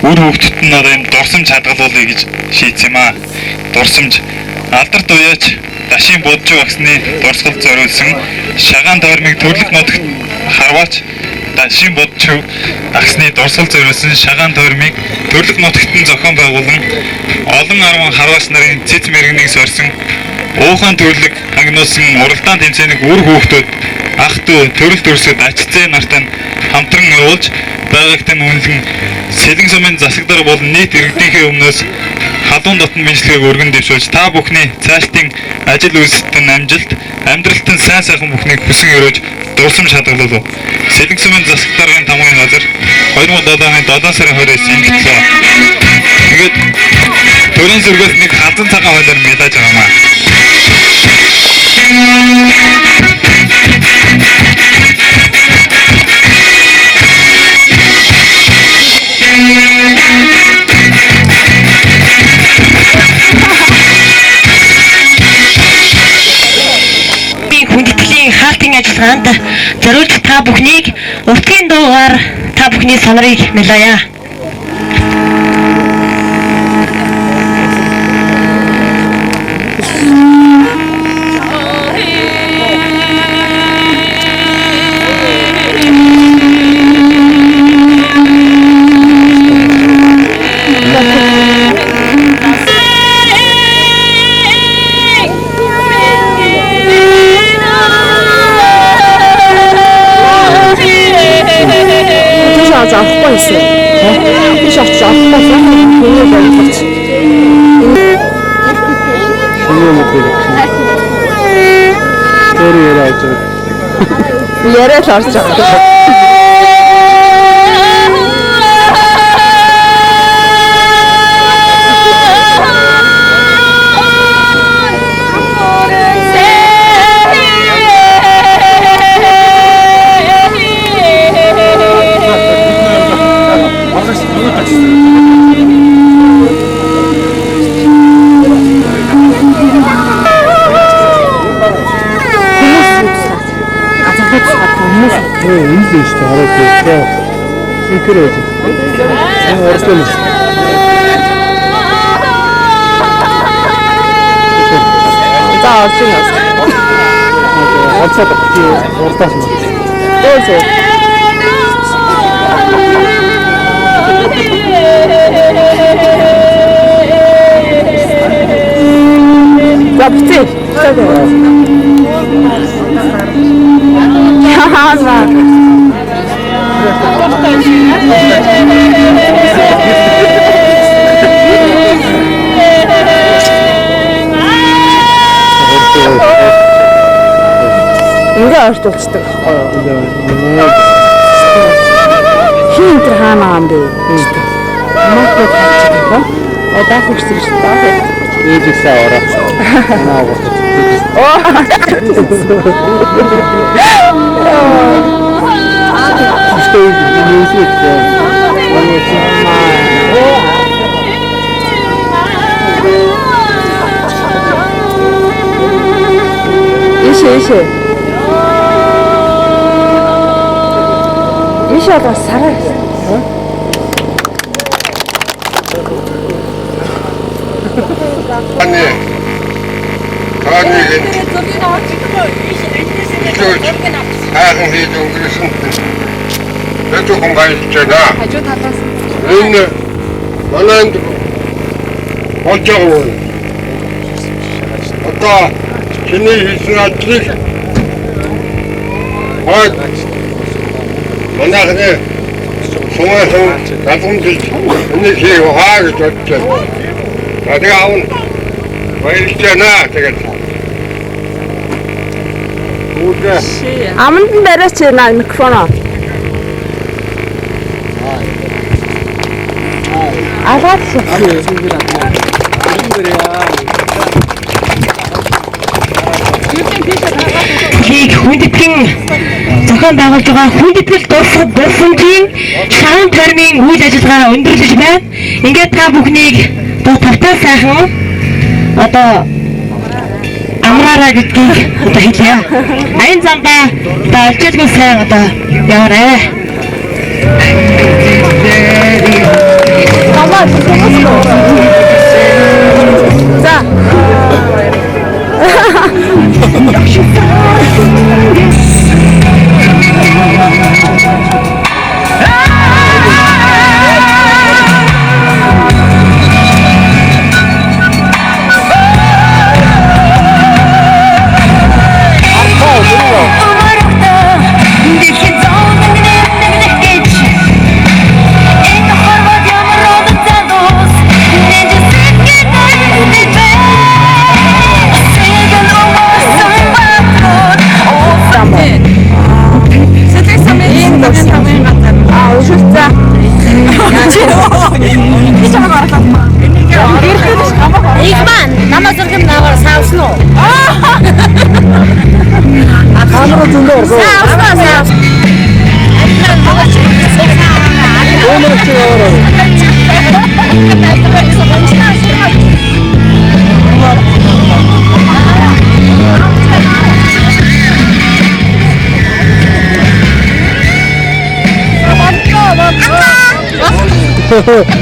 өөр хүүхдэд нь одоо энэ дурсамж хадгалуулъя гэж шийдсэн юм аа. Дурсамж алдарт уяач Дашин бодж багсны дурсгал зориулсан шагаан тойрмыг төрлөх нутагт харваач Дашин бодж багсны дурсгал зориулсан шагаан тойрмыг төрлөх нутагт нь зохион байгуулан олон арван харваач нарын цэц мэрэгнийг сорьсон уухан төрлөг хагнуулсан уралдаан тэмцээнийг үр хүүхдүүд ах トゥ төрөл төрсөд ачцээ нартай хамтран явуулж байгаагтай үнэлэн Сэлэн сумын засаг дарга болон нийт иргэдийнхээ өмнөөс халуун дотн мэдлэгийг өргөн дэвшүүлж та бүхний цаашдын ажил үйлсэлтэн амжилт амьдралтын сайн сайхан бүхнийг хүсэн өрөөж дурсамж хадгалуулав. Сэлэн сумын засаг даргын тамгын газар 2007 оны 7 сарын 20-ээс имжлээ. Тэгээд төрийн зөргөөс нэг хазан цагаан хуулиар мэдээж байгаамаа. Хүндэтгэлийн хаалтын ажиллагаанд зориулж та бүхнийг уртын дуугаар та бүхний санарыг мэлаяа. авахгүй байсан. Биш авч авахгүй байсан. Миний бодлооч. Шинэ мөдөл. Тэр яриад байгаа. Яриад орж байгаа. Үйлдэж хараад байгаа. Синхэр байж. Энэ орсон юм. За орж байна. Хацаад уртаас нь. Өөсөө. Запти. Хаа. Ингээ ортолцдог. Хин тэр хаана юм бэ? Махбат хачдаг. Одоох ирсэн шүү дээ. Ээжээсээ ороо. Ишээ сарай. Аахан хийж өнгөрсөн. Аахан хийж өнгөрсөн. Аахан хийж өнгөрсөн. Аахан хийж өнгөрсөн. Аахан хийж өнгөрсөн. Аахан хийж өнгөрсөн. Аахан хийж өнгөрсөн. Аахан хийж өнгөрсөн. Аахан хийж өнгөрсөн. Аахан хийж өнгөрсөн. Аахан хийж өнгөрсөн. Аахан хийж өнгөрсөн. Аахан хийж өнгөрсөн. Аахан хийж өнгөрсөн. Аахан хийж өнгөрсөн. Аахан хийж өнгөрсөн. Аахан хийж өнгөрсөн. Аахан хийж өнгөрсөн. Аахан хийж өнгөрсөн. Aachen Heedung Grüßen. 조금 가있잖아. хажуу талаас энэ манайд болжоо. Одоо чиний хийсэн ажлыг манайхны сумаахан гадуундыг энийг хийх хаа гэж бодож байна. Тэгээ аав баярлж байна тэгээд. Аманд нь бариач микрофоноо. Алаад Лиг хүндэтгэн зохион байгуулж байгаа хүндэтгэл дурсах болсонгийн шаан тормын үйл ажиллагаа өндөрлөж байна. Ингээд та бүхнийг тавтаа сайхан одоо амраараа гэдгийг одоо хэлье. Аян замдаа одоо олжэлгүй сайн одоо яваарай. За. Игман намаа зургим наваар саавсан уу? Камера зөндөө орсон.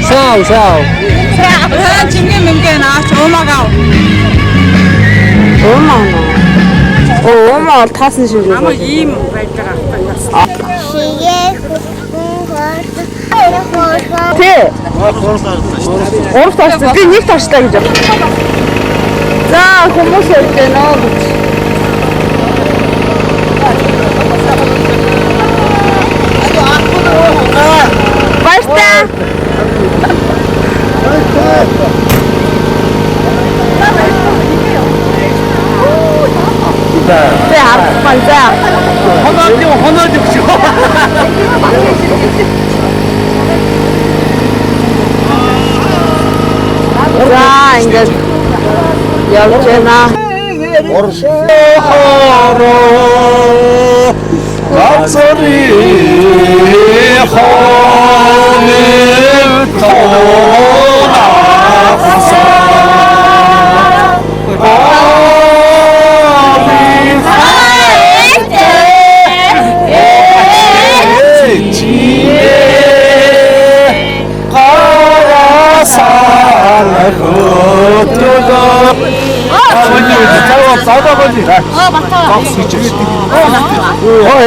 Саавсан. Сау. чингээ мэнгээ наач уумаагаа Оо таасан шиг. намаа ийм байж байгаа Тэ. Урд тааштай. Би нэг тааштай гэж байна. За хүмүүс хэлдэг нөө. Баяртай. Тэ харахгүй за. Хоноод өгч. За ингээд явж байна. Гацри хоног тоонаас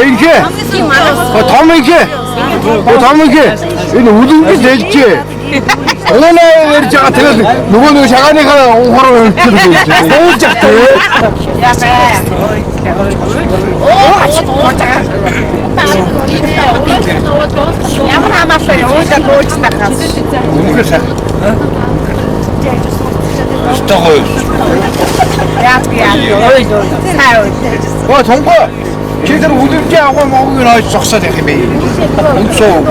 이렇게. 담이게. 담이게. 이거 우등기 됐지. 얼마나 이렇게 같은 누구는 자가니까 오호로 너무 작다. 정보 걔들 우등기 하고 먹으면 적사 되게 매. 엄청.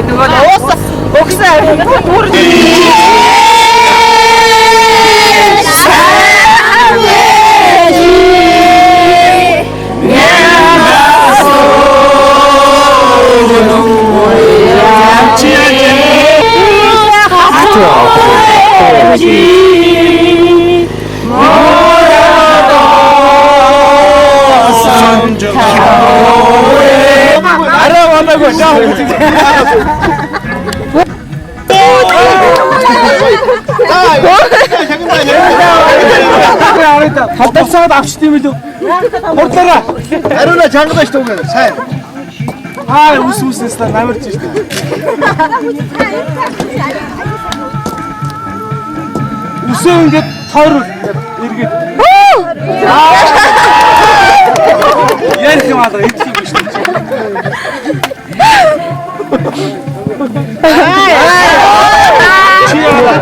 누가 넣었어? 목살. 알아보려고 답답사가 납치되면 좀 어떠라. 에로나 장가다 시도면 살. Үс намарч штэ. Үсээ ингээд тойрол эргээд. Ярих юм аа идэх юм штэ. Чи яа.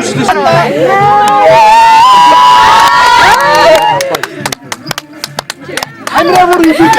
Үслэш. Амра бүр идэх.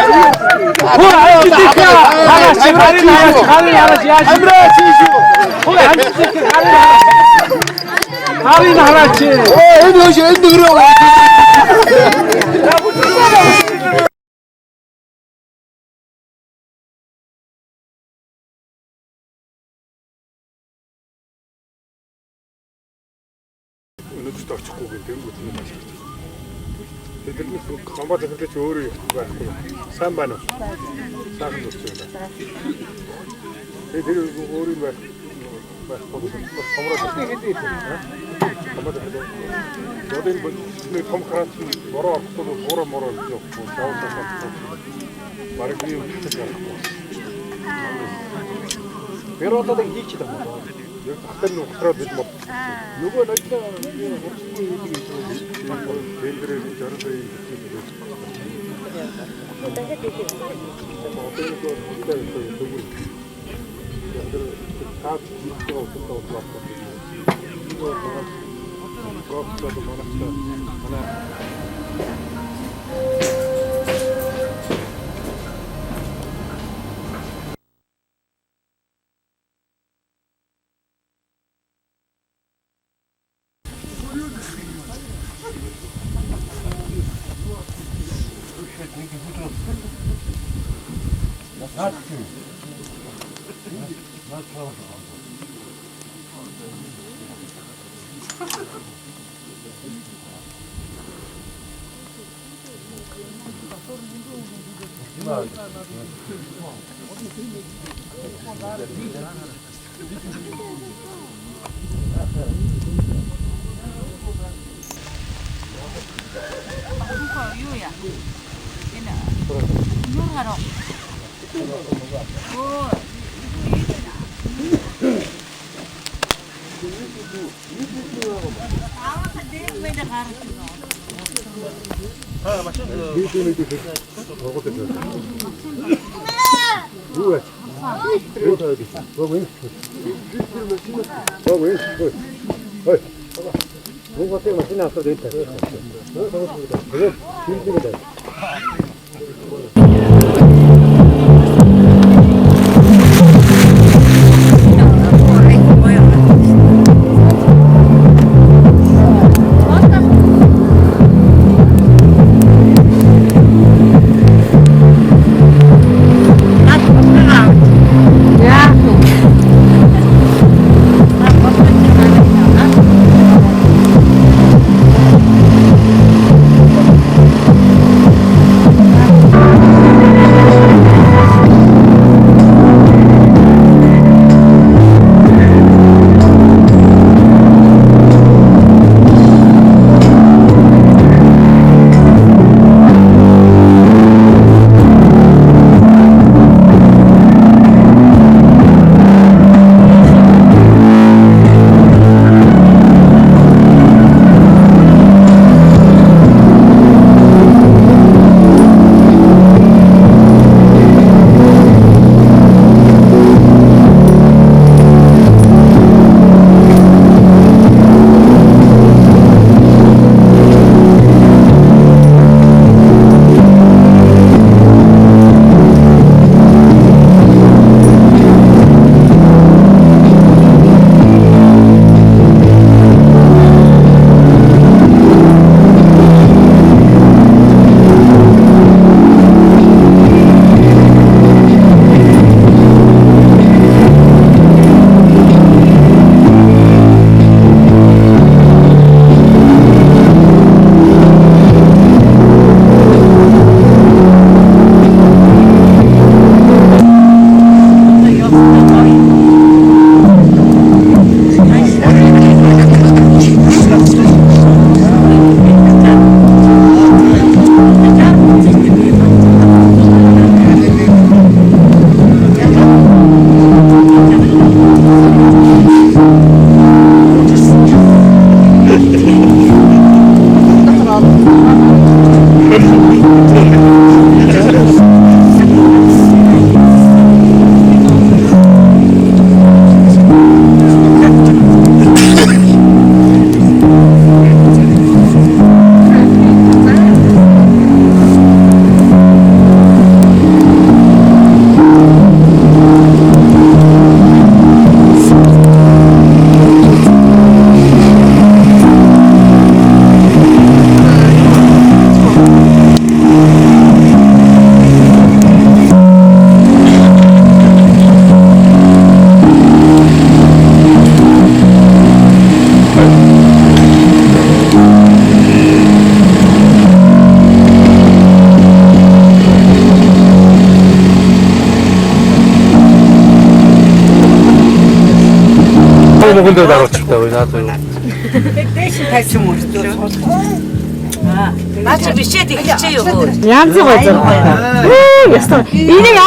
Өнөөдөр очихгүй гэдэг нь үгүй юм байна. Тэдний комбо захирлч өөрөө байхгүй. Сайн байна уу? Сайхан үсч байна. Тэр өөрөө байхгүй. Комроо хэдий комбо захирлч. Додын бидний том хараат бороо авахгүй бороо мороо явах. Саусаа. Бараг юм хэрэгтэй. Тэр одоо хийчих юм байна. Яг хатан ухраад бид мод. Нөгөө ноёлоо хурцгүй хийх юм. Тендерээр жаргал юм. тамгын дээр дараачих таа бай наад. Наач бичээд ихчээ юу. Янзын газар. Ястаа. Энийг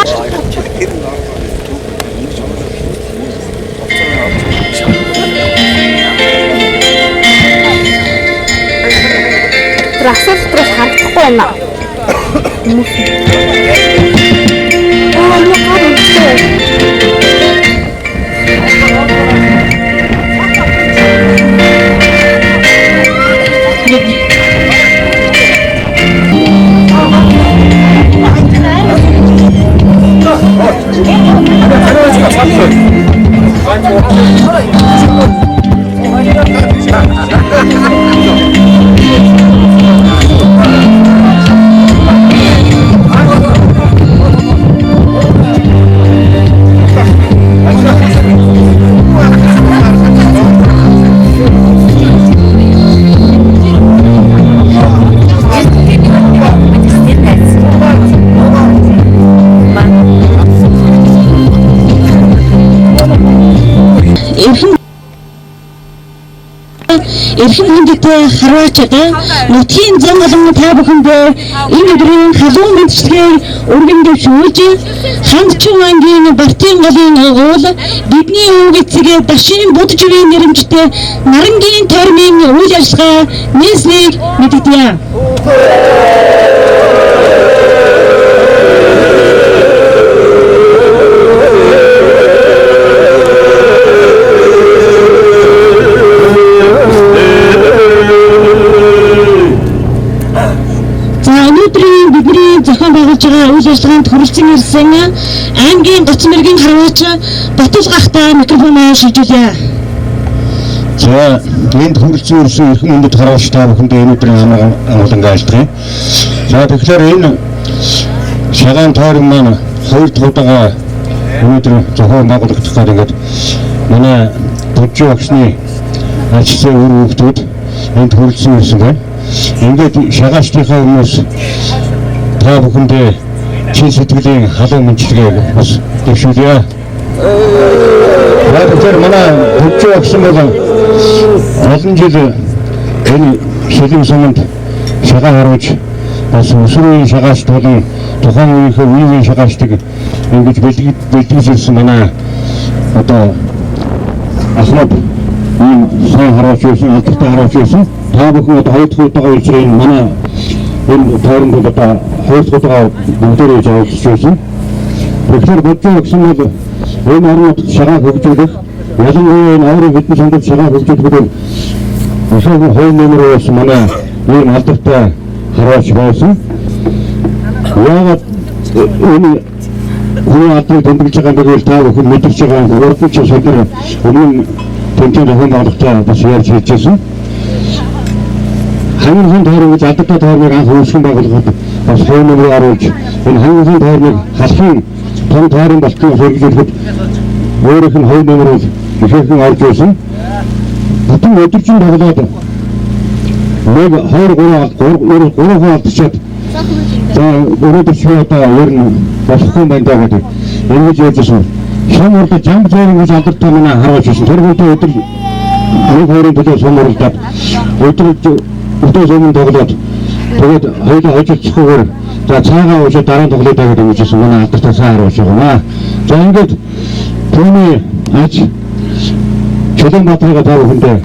Асар стресс харагдахгүй байна. Эрхэм хүндэтэй харваачаад нутгийн зам болон та бүхэндээ энэ өдрийн халуун мэндчилгээ өргөндөж үйлж хандчин ангийн Бартын голын уул бидний өвөг эцгээ дашин будживийн нэрэмжтэй нарангийн тормын үйл ажиллагаа нийслийг мэдэгдэе. Зохион байгуулж байгаа үйл ажиллагаанд хүрэлцэн ирсэн аймгийн гоцмэргийн харваач Батул гахтай микрофоноо шилжүүлье. За энд хүрэлцэн ирсэн эрхэм хүндэт харваач та бүхэндээ энэ өдрийн амгалан айлтгая. За тэгэхээр энэ шагаан тойрон маань 2 дахь удаа өнөөдөр зохион байгуулагдахаар ингээд манай Бужи багшны ажлын үр хүүхдүүд энд хүрэлцэн ирсэн байна. Ингээд шагаачдынхаа өмнөөс та бүхэндээ чин сэтгэлийн халуун мэндчилгээг бас дэвшүүлье. Тэгэхээр манай Бужи багш бол олон жил энэ шилэн суманд шагаа харуулж бас өсвөрийн шагаач болон тухайн үеийнхээ үеийн шагаачдыг ингэж бэлтгэж ирсэн манай одоо Ахмад ийм сайн харуулж ирсэн, алдартай харуулж ирсэн. Та бүхэн одоо 2 дахь удаа ирж байгаа манай энэ тойронд одоо 2 дахь удаа бүгдээрээ явуулж ирсэн. Тэгэхээр Бужи багш бол энэ орнод шагаа хөгжүүлэх, ялангуяа энэ аврал хэдэн сандад шагаа хөгжүүлэхэд өсвөрийн хууль нэмрээс манай ийм алдартай хараач байсан. Яагаад энэ хүн алдрыг тэмдэглэж байгаа нь та бүхэн мэдэрч байгаа урдч шийдэр өмнө тэмцээн зохион байгуулалтаа бас ярьж хэлжсэн. Хамгийн тойрог алдартай тойрныг анх үүсгэн байгуулахад бас хууль нэмрээ оруулж энэ хамгийн тойрныг халахын том тойрон болтгийг хэрэгжүүлэхэд өөрийнх нь хууль нэмрээ ихэхэн орж ирсэн. Бүтэн өдөржин тоглоод 3 алдчихад за өнөөдөр ч одоо ер нь болохгүй байна гэдэг ингэж ярьжсэн. Шам урд жамб зээн гэж алдартай манай хараач байсан. Тэр хүнтэй өдөр 1-2 төлөө шам урдад өдөр өмнө тоглоод тэгээд хоёулаа хожилцохгүйгээр за цаагаа уушаа дараа тоглоод байгаа гэж хэлсэн манай алдартай сайн хараач байгаа. За ингээд түүний аж Чөлөн Батрыг та бүхэндээ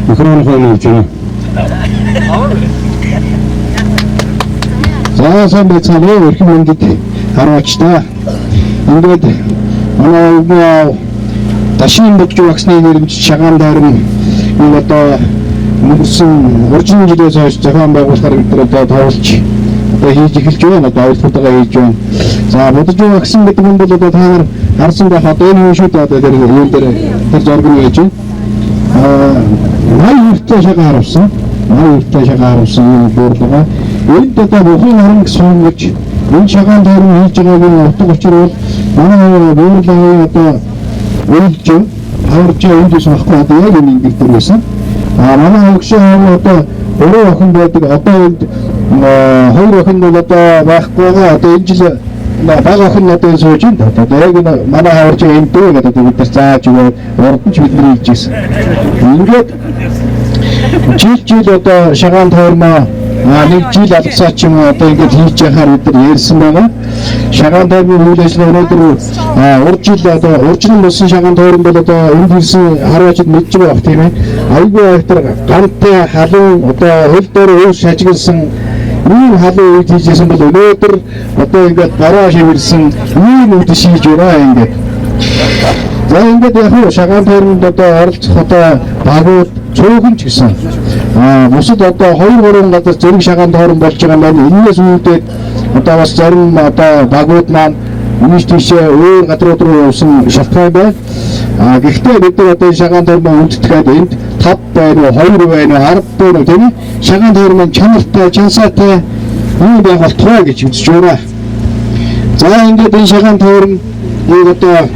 микрофоноо нүүлж байна. За сайн байцгаана уу эрхэм хүндэт харваачтай. Ингээд манай Дашин Бужи багсны нэрмж шагаан дайран энэ одоо өнгөрсөн 30 жилээс хойш зохион байгуулахаар одоо тоолж одоо хийж эхэлж байна. Одоо авалтуудаа хийж байна. За Бужи багсан гэдэг нь бол одоо та нар харсан байх одоо энэ юм шүү дээ одоо тэр юм дээр тэр зоргон хийж байна. Май үртэй шагаа харуулсан. Энэ буурлага. Энд одоо бүхэн харанг сонгож энэ шагаан дайран хийж байгаагийн утга учир бол манай буурлагын одоо үйлж аварч эндээс багхгүй одоо яг энэ ингэдэг байсан. Манай өгшөө одоо 3 охин байдаг. Одоо энд 2 охин бол одоо байхгүй байгаа. Одоо энэ жил бага охин одоо сууж байна. Одоо яг манай хаварч энэ дөө гэдэг бид нар зааж өгөөд урд нь бидний хийжсэн. Ингээд жил одоо шагаан тойрмоо нэг жил алгасаа ч юм уу одоо ингээд хийж яхаар бид нар ярьсан байгаа. Шагаан тойрмын үйл ажиллагаа өнөөдөр урд жил одоо урьдчилан болсон шагаан тойрон бол одоо энд ирсэн харвачид мэдж байгаа тийм ээ. Айгүй айтар гантай халуун одоо хөл дээр өөс шажиглсан ийм халуун үед хийжсэн бол өнөөдөр одоо ингээд бороо шивэрсэн ийм үед шийдэж байгаа ингээд. За ингээд яг шагаан тойронд одоо оролцох одоо багууд цөөхөн ч гэсэн бусад одоо 2-3 газар зэрэг шагаан тойрон болж байгаа маань энэс үүдээд одоо бас зарим одоо багууд маань Үнийг тийшээ өөр газрууд руу явсан шалтгаан байна. Гэхдээ бид нар одоо шагаан тойрмоо үлддэхэд энд 5 байна уу, 2 байна уу, 10 байна уу тийм ээ. Шагаан тойрмын чанартай, чансаатай юу байх болтгоо гэж үзэж байна. За ингээд энэ шагаан тойрон одоо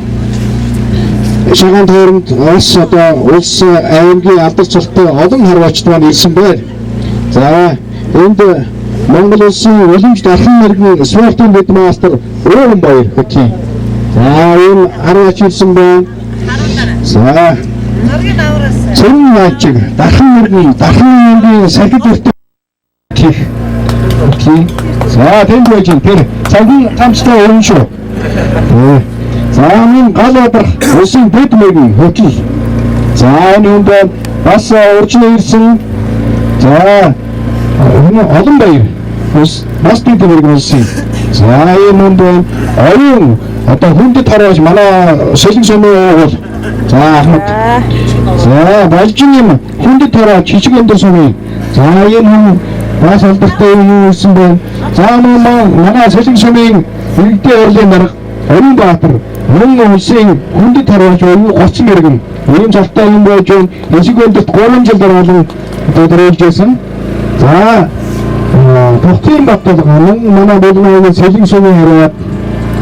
шагаан тойронд одоо улс аймгийн алдар цолтой олон харвачд маань ирсэн байна. За энд Монгол улсын уламж дархан мэрэгний спортын бэдмастер Ууран Баяр хөтлийн. За энэ харвач ирсэн байна. За Цэрэн Яачиг дархан мэрэгний сахид өртөг хөтлийн. За тэнд байж тэр цагийн гамцтай өрн шүү. За энэ гал одрах улсын бэдмэргийн хөтөл. За энэ бас урьдчилан ирсэн. За олон баяр бас бэдмэргийн улсын. За энэ оюун одоо хүндэт хараач манай Сэлэн сумын бол за Ахмад. За Балжин юм хүндэт хараач жижиг өндөр сумын. За энэ бас алдартай юу ирсэн байна. За манай Сэлэн сумын иргэдийн хурлын дарга Орон Баатар мөн улсын хүндэт хараач оюун 30 мэрэгэн ийм цалтай юм байж эсэг өндөд 3 жил болон төдөрөлжсэн. За Тохтын Баттал манай болмын Сэлэн сумын хараад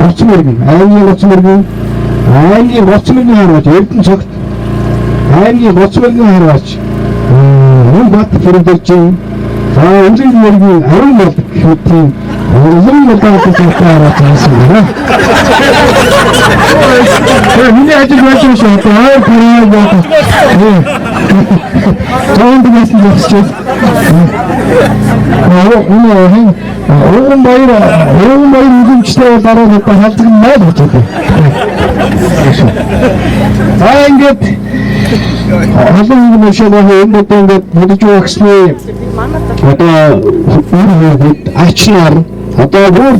30 мэрэгэн аймгийн 30 мэрэгэн хараач Эрдэнэ цагт аймгийн 30 мэрэгэн хараач мөн бат фэрдэрчин. За энэ мэрэгэн 10 бол хөтийн улам улаан хараач байсан байна. Миний ажил болж шүү дээ. Тоонд байсан гэж. Ууран Баяр үлэмжтэй дараа нь халддаг нь мал гэж байна. За ингээд олон юм шалгах юм ингээд мэдэж өгсний одоо ачнаар одоо бүр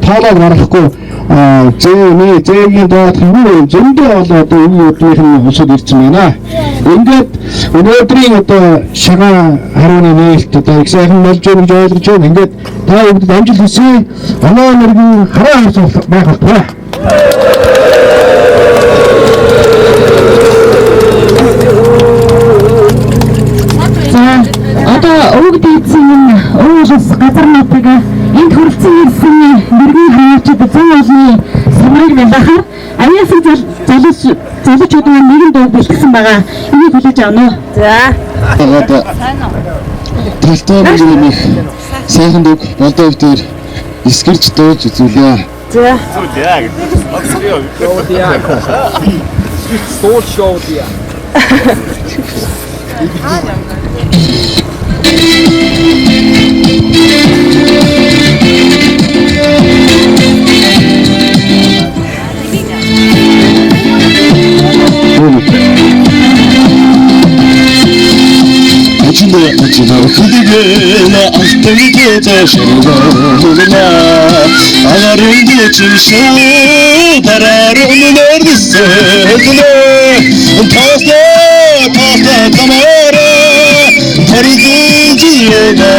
таалал гарахгүй зээгийн доод зөндөө одоо үеийнхэн усад ирсэн байна. Ингээд өнөөдрийн одоо шагаан харууны нээлт одоо их сайхан болж байгаа гэж ойлгож байна. Ингээд та бүгд амжилт хүсье. Оноо мэргийн хараа харцуулах байх болтугай. Одоо өвгд ийдсэн уус газар нутгаа энд хөрөлцөн ирсэн мэргийн хараачид зэн олны самрыг байлахаар аяасан залуучууд нэгэн дуу бэлтгэсэн байгаа. Энийг хүлээж авна уу? За. Одоо талтай нэг сайхан дөг болдоо өвдөр эсгэрч дууж үзүүлээ. За. Стол шоудия. Acıma kudigena ahtımda taşırlarına Ağarım geçmişe kararım neredesedine Pasta kamara Tariziciyene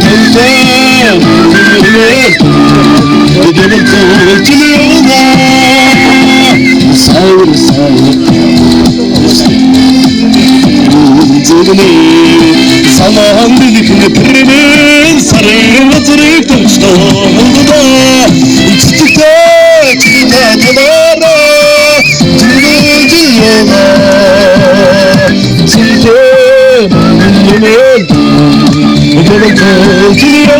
Gülden Gidelim kurtuluyorlar Sağır Saman birlikte pırmın sarayım oturup tutuştuğumda Çıtıkta kadara Tülücü yola Sizce Gülüyor Gülüyor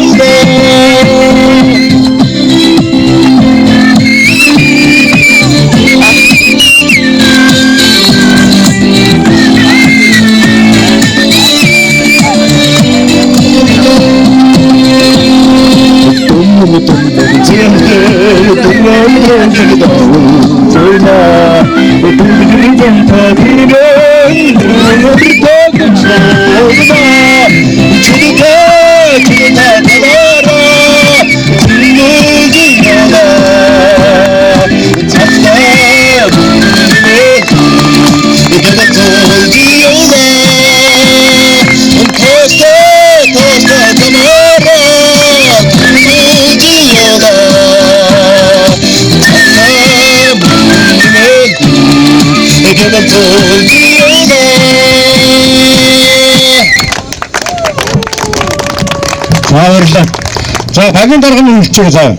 자, 박연 따라가면 이쪽으로 자.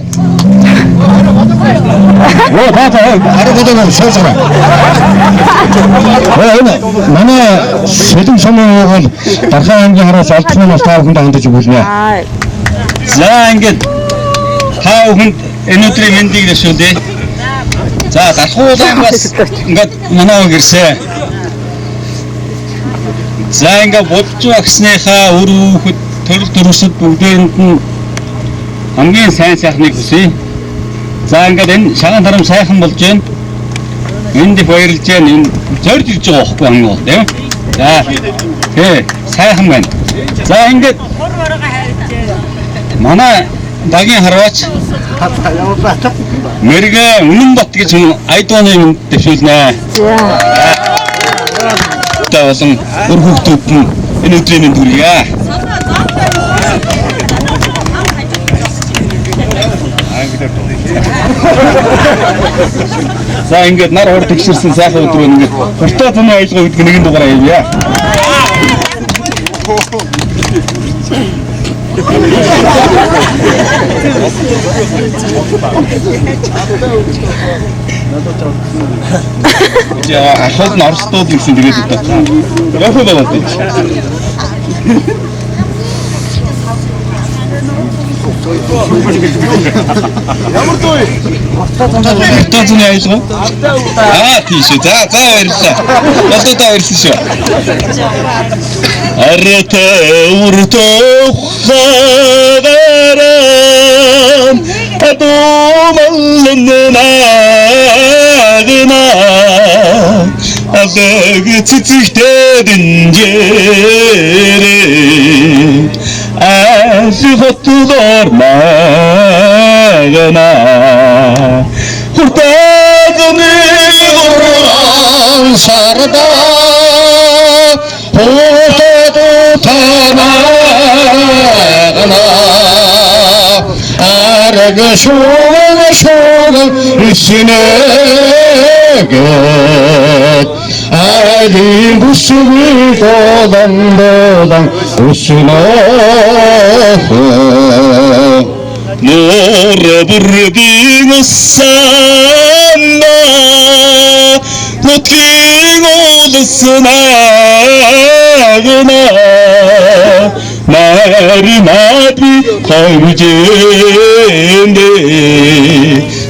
아래보다는 서서라. 나는 세등 선물을 박사한 게 하나 살피는 스타일 군다 한테 주고 싶네. За ингээд таа бүхэнд өнөөдрийн мэндийг дэвшүүлье. За дархуулан бас ингээд манайг ирсэн. За ингээд бодж багсныхаа өр хүүхэд төрөл төрөсөд бүгдээрэнд нь хамгийн сайн сайхныг хүсье. За ингээд энэ шаган тарам сайхан болж байна. Энд баярлж байна. Энэ зорж ирж байгаа байхгүй хамгийн гол тийм. За тий сайхан байна. За ингээд манай Дагийн харваач мэргэ Үнэнбат гэж айдооны юм дэвшүүлнэ. За болон өр хүүхдүүд нь энэ өдрийн мэнд хүргье. За ингээд нар хор тэгшэрсэн сайхан өдөр байна ингээд хуртаа зүүн айлгоо гэдэг нэгэн дугаараа явъя. За ахад нь орстууд гэсэн тэгээд удаа. Яах вэ болоод. Ямар дуу? Хуртаа зүүн айлгоо. Тийш. За баярлалаа. Болоод баярлсан шүү. Арата уртох хаварам адомалнана абэг цэцэгтэй дэнжэрэ асихотлор магана хуртааны уран сарда хуртаado танагана арэг шуган исинэгэт 아린 부수기 도당도당 우스나호 노래부르기는 산나 노팅오는 쓰나구나 말이 마비 걸지인데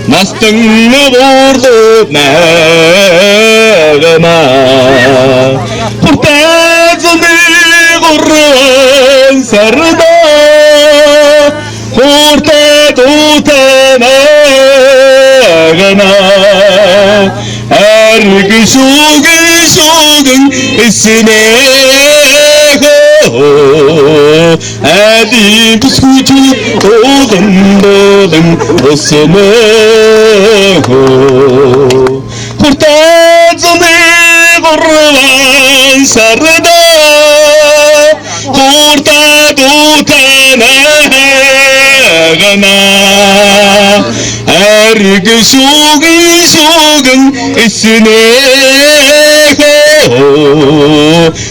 나스등나 bordo 나가나 홀따즈니 고르한 사르다 홀따도 나가나 아르기 속은 있으네고 아디 부수지 도ದಂ도든 옷으네고 홀따즈니 고르한 사르다 홀따도 나가나 아르기 속은 있으네고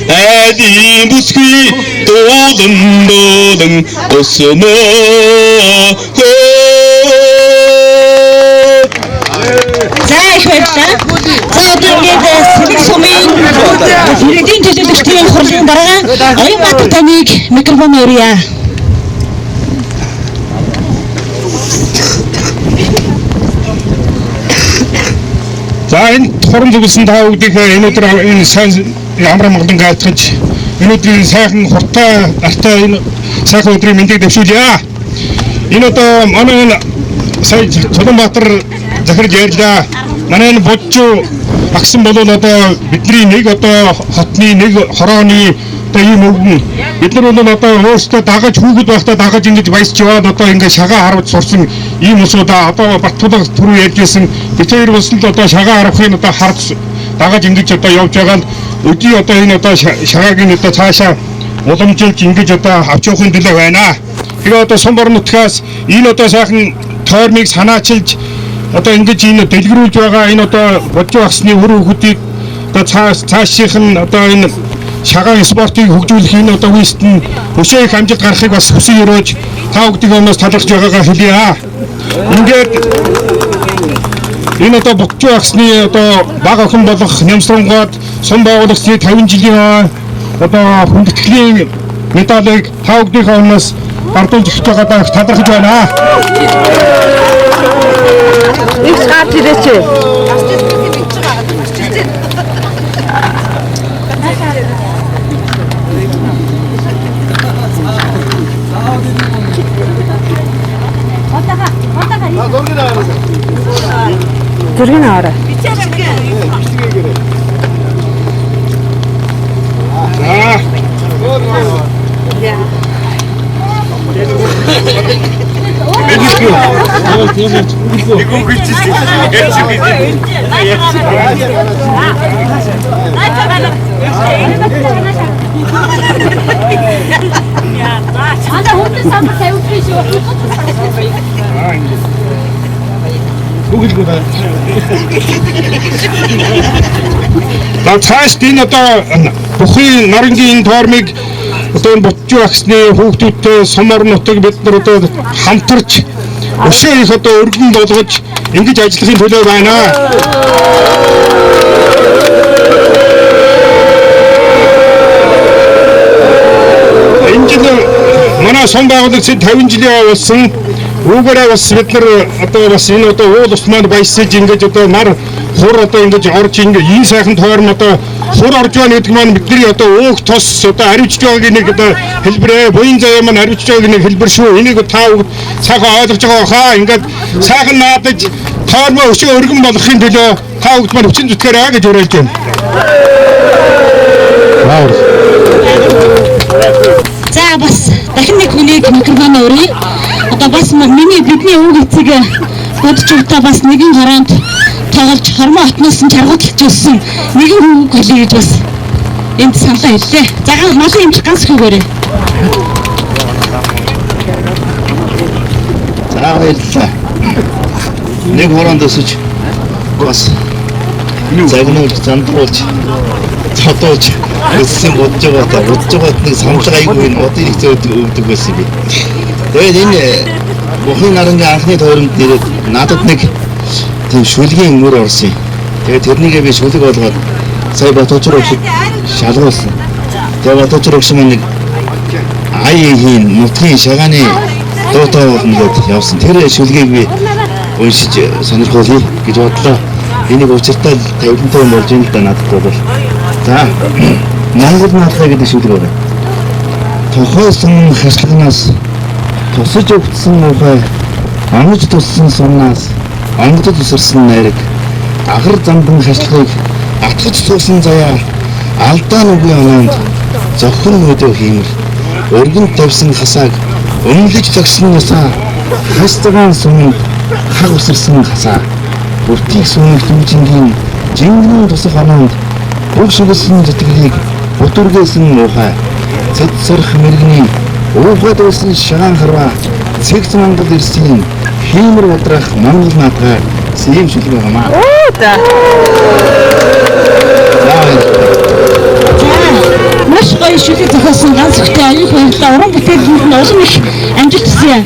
아디 부수기 도ದಂ도든 옷으네고 За их баярлалаа. За одоо ингээд Сэлэг сумын иргэдийн төлөөлөгчдийн хурлын дараа Оянбаатар таныг микрофон өрье. За энэ хорон зүгсэн та бүгдийнхээ энэ өдөр энэ сайн ямар магдан гаалцгаж энэ өдрийн сайхан хуртай артай энэ сайхан өдрийн мэндийг дэвшүүлье. Энэ одоо манай сая Чулуунбаатар захирж ярьлаа. Манай энэ бодчуу багсан бол одоо бидний нэг одоо хотны нэг хорооны одоо ийм өвгөн бид нар бол одоо өөрсдөө дагаж хүүхэд байхдаа дагаж ингэж баясч яваад одоо ингэ шагаа харавж сурсан ийм усудаа одоо Баттулга түрүү ярьжсэн бид хоёр бас л одоо шагаа харавхын одоо харж дагаж ингэж одоо явж байгаа нь өдий одоо энэ одоо шагаагийн одоо цаашаа уламжилж ингэж одоо авч явахын төлөө байна. Тэгээ одоо Сумбар нутгаас энэ одоо сайхан тойрныг санаачилж одоо ингэж энэ дэлгэрүүлж байгаа энэ одоо бодж багсны өр хүүхдийг одоо цаашийнх нь одоо энэ шагаан спортыг хөгжүүлэх энэ одоо үест нь өшөө их амжилт гарахыг бас хүсэн өрөөж та бүдгийг өмнөөс талархж байгаагаа хэлье. Ингээд энэ одоо бодж багсны одоо баг охин болох Нямсрангууд сум байгуулагчдын 50 жилийн одоо хүндэтгэлийн медалийг та бүдгийн өмнөөс бардуулж өгч байгаадаа талархж байна. Их гарч ирээч. Зургийг аваарай. Цааш энэ одоо бүхий нарангийн тойрмыг одоо энэ бодж багсны хүүхдүүдтэй Сумар нутаг бид нар одоо хамтарч өшөө их одоо өргөн болгож ингэж ажиллахын төлөө байна. Энэ жил манай сум байгуулагчид 50 жилийн болсон үүгээрээ бас бид нар одоо бас энэ одоо уул ус маань баясаж ингэж одоо нар хур одоо ингэж орж ингэ ийм сайхан тойрон одоо хур орж байна гэдэг маань бидний одоо уух тос одоо аривчж байгааг нэг одоо хэлбэрээ буян заяа маань аривчж байгааг нэг хэлбэр шүү. Энийг та сайхан ойлгож байгаа хаа ингээд сайхан наадаж тойрмоо өшөө өргөн болгохын төлөө та бүгд маань хүчин зүтгэрээ гэж уриалж байна. За бас дахин нэг хүнийг микрофон өргөе. Одоо бас миний бидний өвөг эцэг бодч удаа бас нэгэн хороонд тоглож хормоо хотноос нь чаргуудлж өссөн нэгэн хүүг хэлье гэж бас энд саналаа хэллээ. За малын эмч ганц хүүгээрээ. За баярлалаа. Нэг хороонд өсөж бас загнуулж зандруулж цодуулж өссөн бодж байгаад нэг саналга айгүй бодыг их зөөдөг байсан би. Тэгээд энэ бүхий нарангийн анхны тойронд нэрээд надад нэг тийм шүлгийн мөр орсон. Тэгээд тэрнийгээ би шүлэг болгоод сая Батуучраа шалгуулсан. Тэгээд Батуучраа шиг нэг аягийн нутгийн шагааны дуутаа болгоод явсан. Тэр шүлгийг би уншиж сонирхолъё гэж бодлоо. Энийг учиртаа 50 тонн болж юм да надад бол. За Монгол наалга гэдэг шүлэг байна. Тохойсон хашланаас тусаж өгдсөн муухай амж туссан сумнаас онгодод усарсан найраг агар замдан хашлахыг атгаж суусан заяа алдаа нүгийн оноонд зохин өдөө хиймэр өргөн тавьсан хасааг өмлөж зогсон насаа хастагаан сумд хаг усарсан хасаа бүртийг сумд түнжингийн жингэн тусах оноонд бүх шүлсэн зүтгэлийг бутургээсэн муухай цэд сорх мэрэгний уухад байсан шагаан харва цэгц Монгол ирсийн хиймэр удрах Монгол наадгаар сэм шүлэг байгаамаа. Маш гоё шүлэг зохиосон ганц ихтэй аюул баярлалаа. Уран бүтээлд нь олон их амжилт хүсье.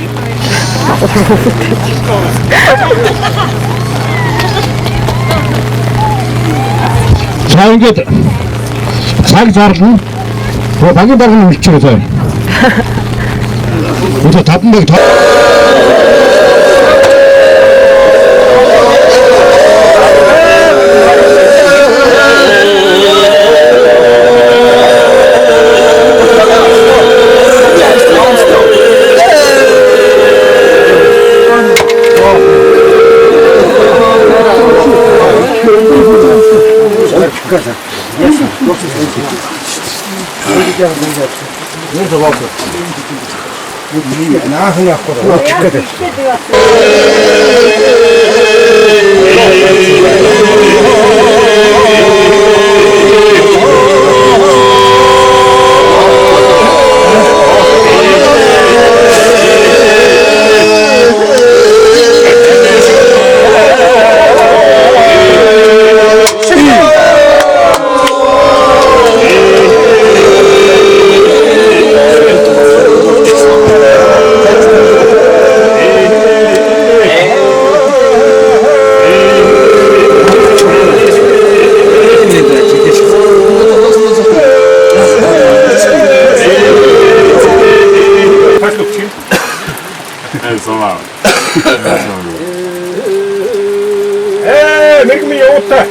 За ингээд цаг зарлана. Багийн дарганы үлчээр зөө. Өдөө татныг Мэрэгми явуултаа.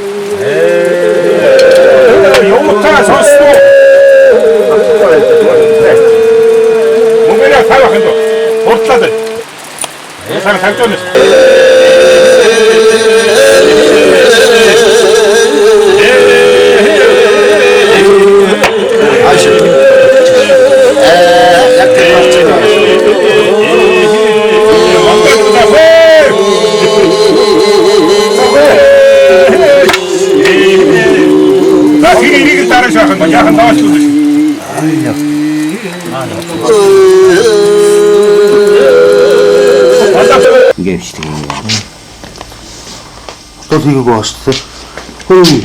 Явуултаа сонсноо. Мөнгөний тавих нь. Хурдлаа дээ. Сайн тавьж яхан таваач үү. Ингээ бичлэг юм. Тол хийгээгүй бааштай. Хөөе.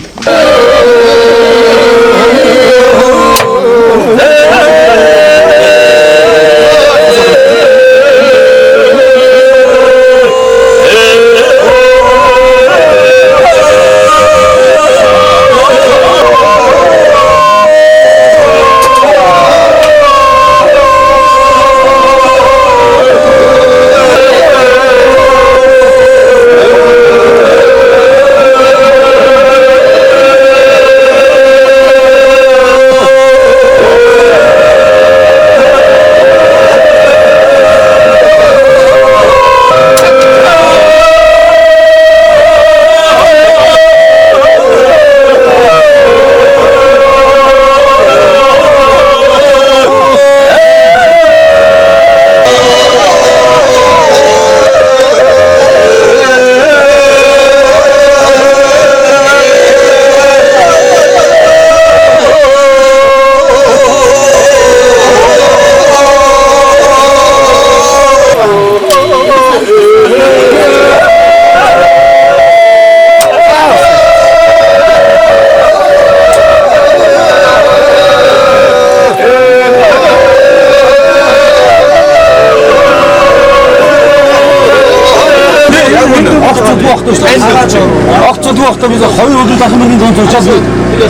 Огцод багтаа бид 2 өдөр дахин минь зон цочоод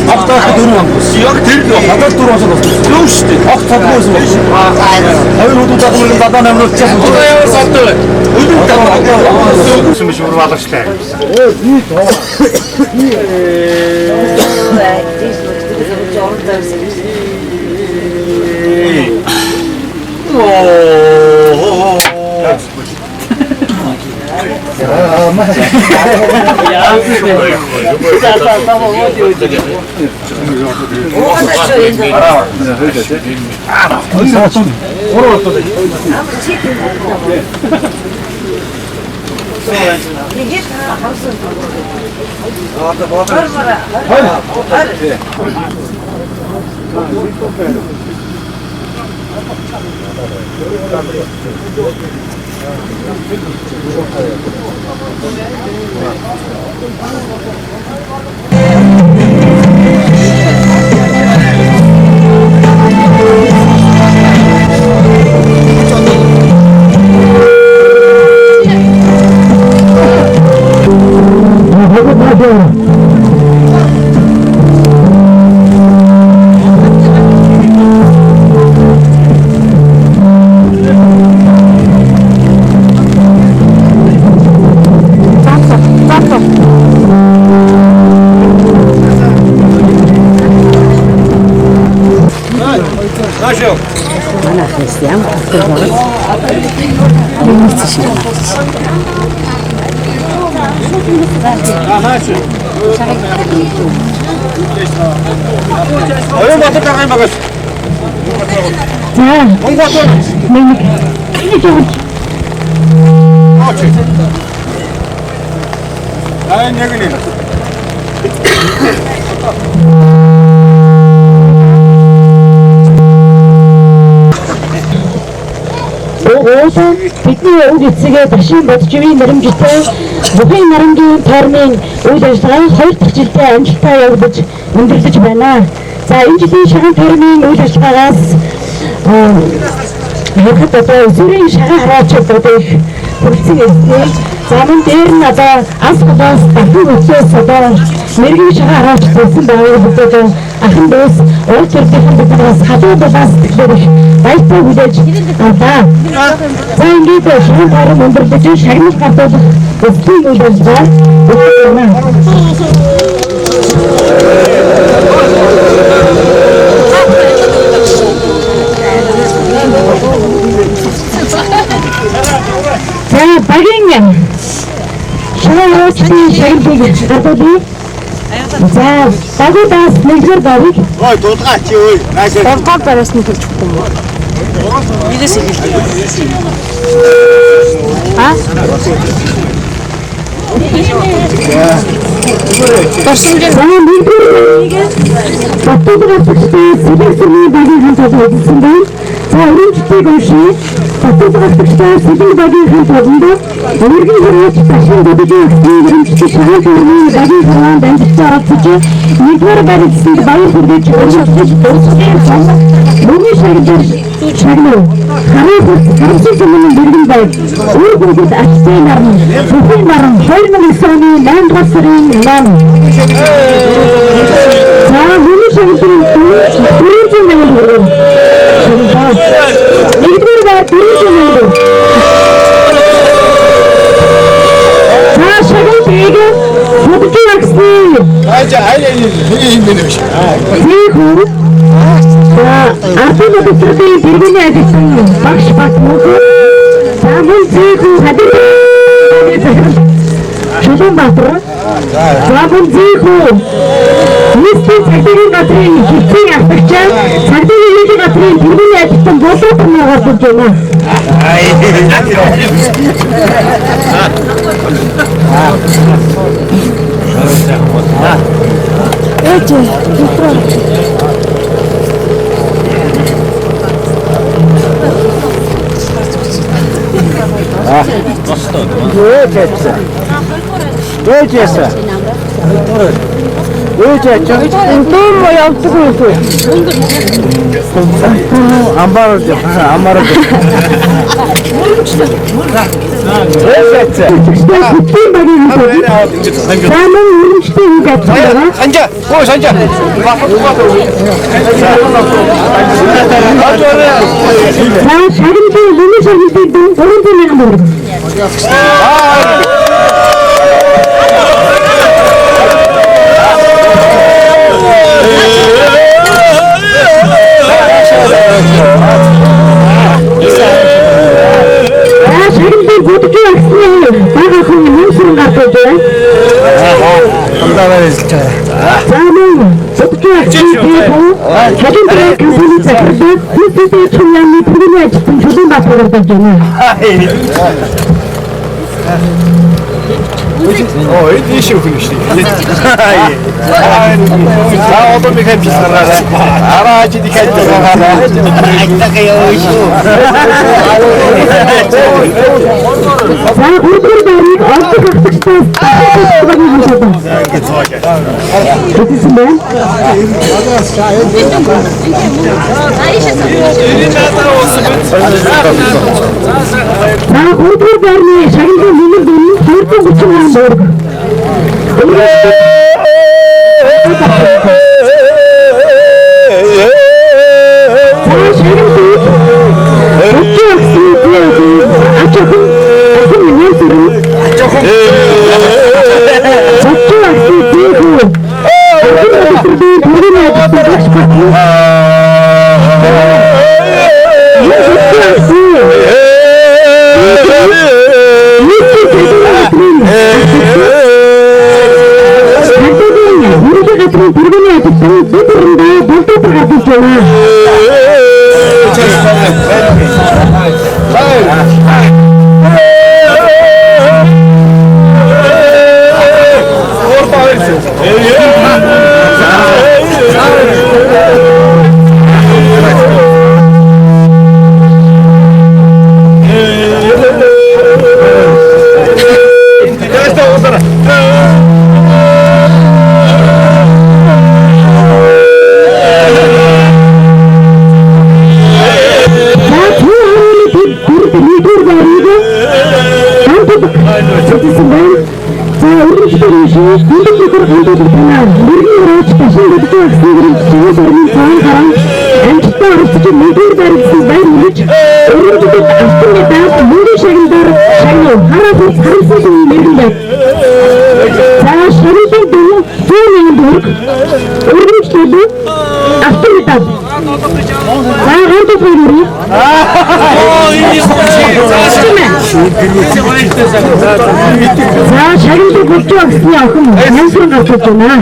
багтаа дөрөв ам. Яг тэр хадаад дөрөв ам болсон. Юу шүү дээ. Огцод байсан байх. 2 өдөр дахин минь бадаа намруулж часан. Өдөр дахин биш урваалагчлаа. Христиан автогол нэмэгдсэн шиг байна. Оюун Батар байгаа юм багш. За. Нэг ай нэг нэг. бидний өв эцэгээ дашин бодживийн наримжтай бүхэн наримгийн тойрны үйл ажиллагаа 2 дахь жилдээ амжилттай явагдаж өндөрлөж байна. За энэ жилийн шаган тойрны үйл ажиллагаагаас Яхад одоо зүрийн шагаа хараачд одоо их хүрэлцэн ирсэн. За мөн дээр нь одоо ас голоос дахин өчөөс одоо мэргийн шагаа хараач болсон байгаа одоо ахын дэс уул төрлийн биднээс хадуу дулаас тэгэхээр их баяртай хүлээж авлаа. За ингээд шагаан тарам өндөрлөж шагнал гартуулах өсвийг үйл ажиллагаа байна. Багийн шагаалчдын шагналыг гардуулъя. За багуудаас нэгдүгээр багийг Ой дулгаач ơi. Дулгаар барьсан төлж өгөх юм уу? Бидээс хэлээ. Тосомжийн нэгдүгээр батлагаас Сибирийн багийн хамт ажилласан байна. За өрөмжтэй гоши батлагаас Сибирийн багийн хамт ажилласан. Өргөн хөрөөч ташин дэдгийн өрөмжтэй шагаан төрний багийн хамт амьдчаар авчиж нэгдүгээр баригдсан баяр хүргэж өрөмжтэй дуусгасан. Мөнгө шагнал харамсалтай юмны дэргэн байд өөргөд ачтай наран бүхэн наран 2009 оны 8 дугаар сарын 8. За мөнгө шагналын түрүүжин нэгдүгээр бар түрүүжин нэгдүгээр за шагнал дээг бүдгийн аксны зэхүү Артын өдөртийн дэргэний ажилласан багш бат мөн самын зэхүү хадир Шулуун Баатар самын зэхүү нийтийн цагтгийн газрын хэвчийн авчирч цагтгийн хийлийн газрын дэргэний ажилласан болоод наагаад болж байна. Ой, энэ шиг хүн шүү. За одоо би хэвчээ гараа. Араач ди хэвчээ гараа. Айтагаа ёо шүү. За үрдүр барыг олдог хэвчээ. Үрдүр барны шагналын нэмэр дүн 230 мянган төгрөг. Улаанбаатарын тэргүүний ажилтан бид өрөндөө болдог гаргаж байна. За шагналыг болж байгаа гэсэн охин нэмсрэн гаргаж байна.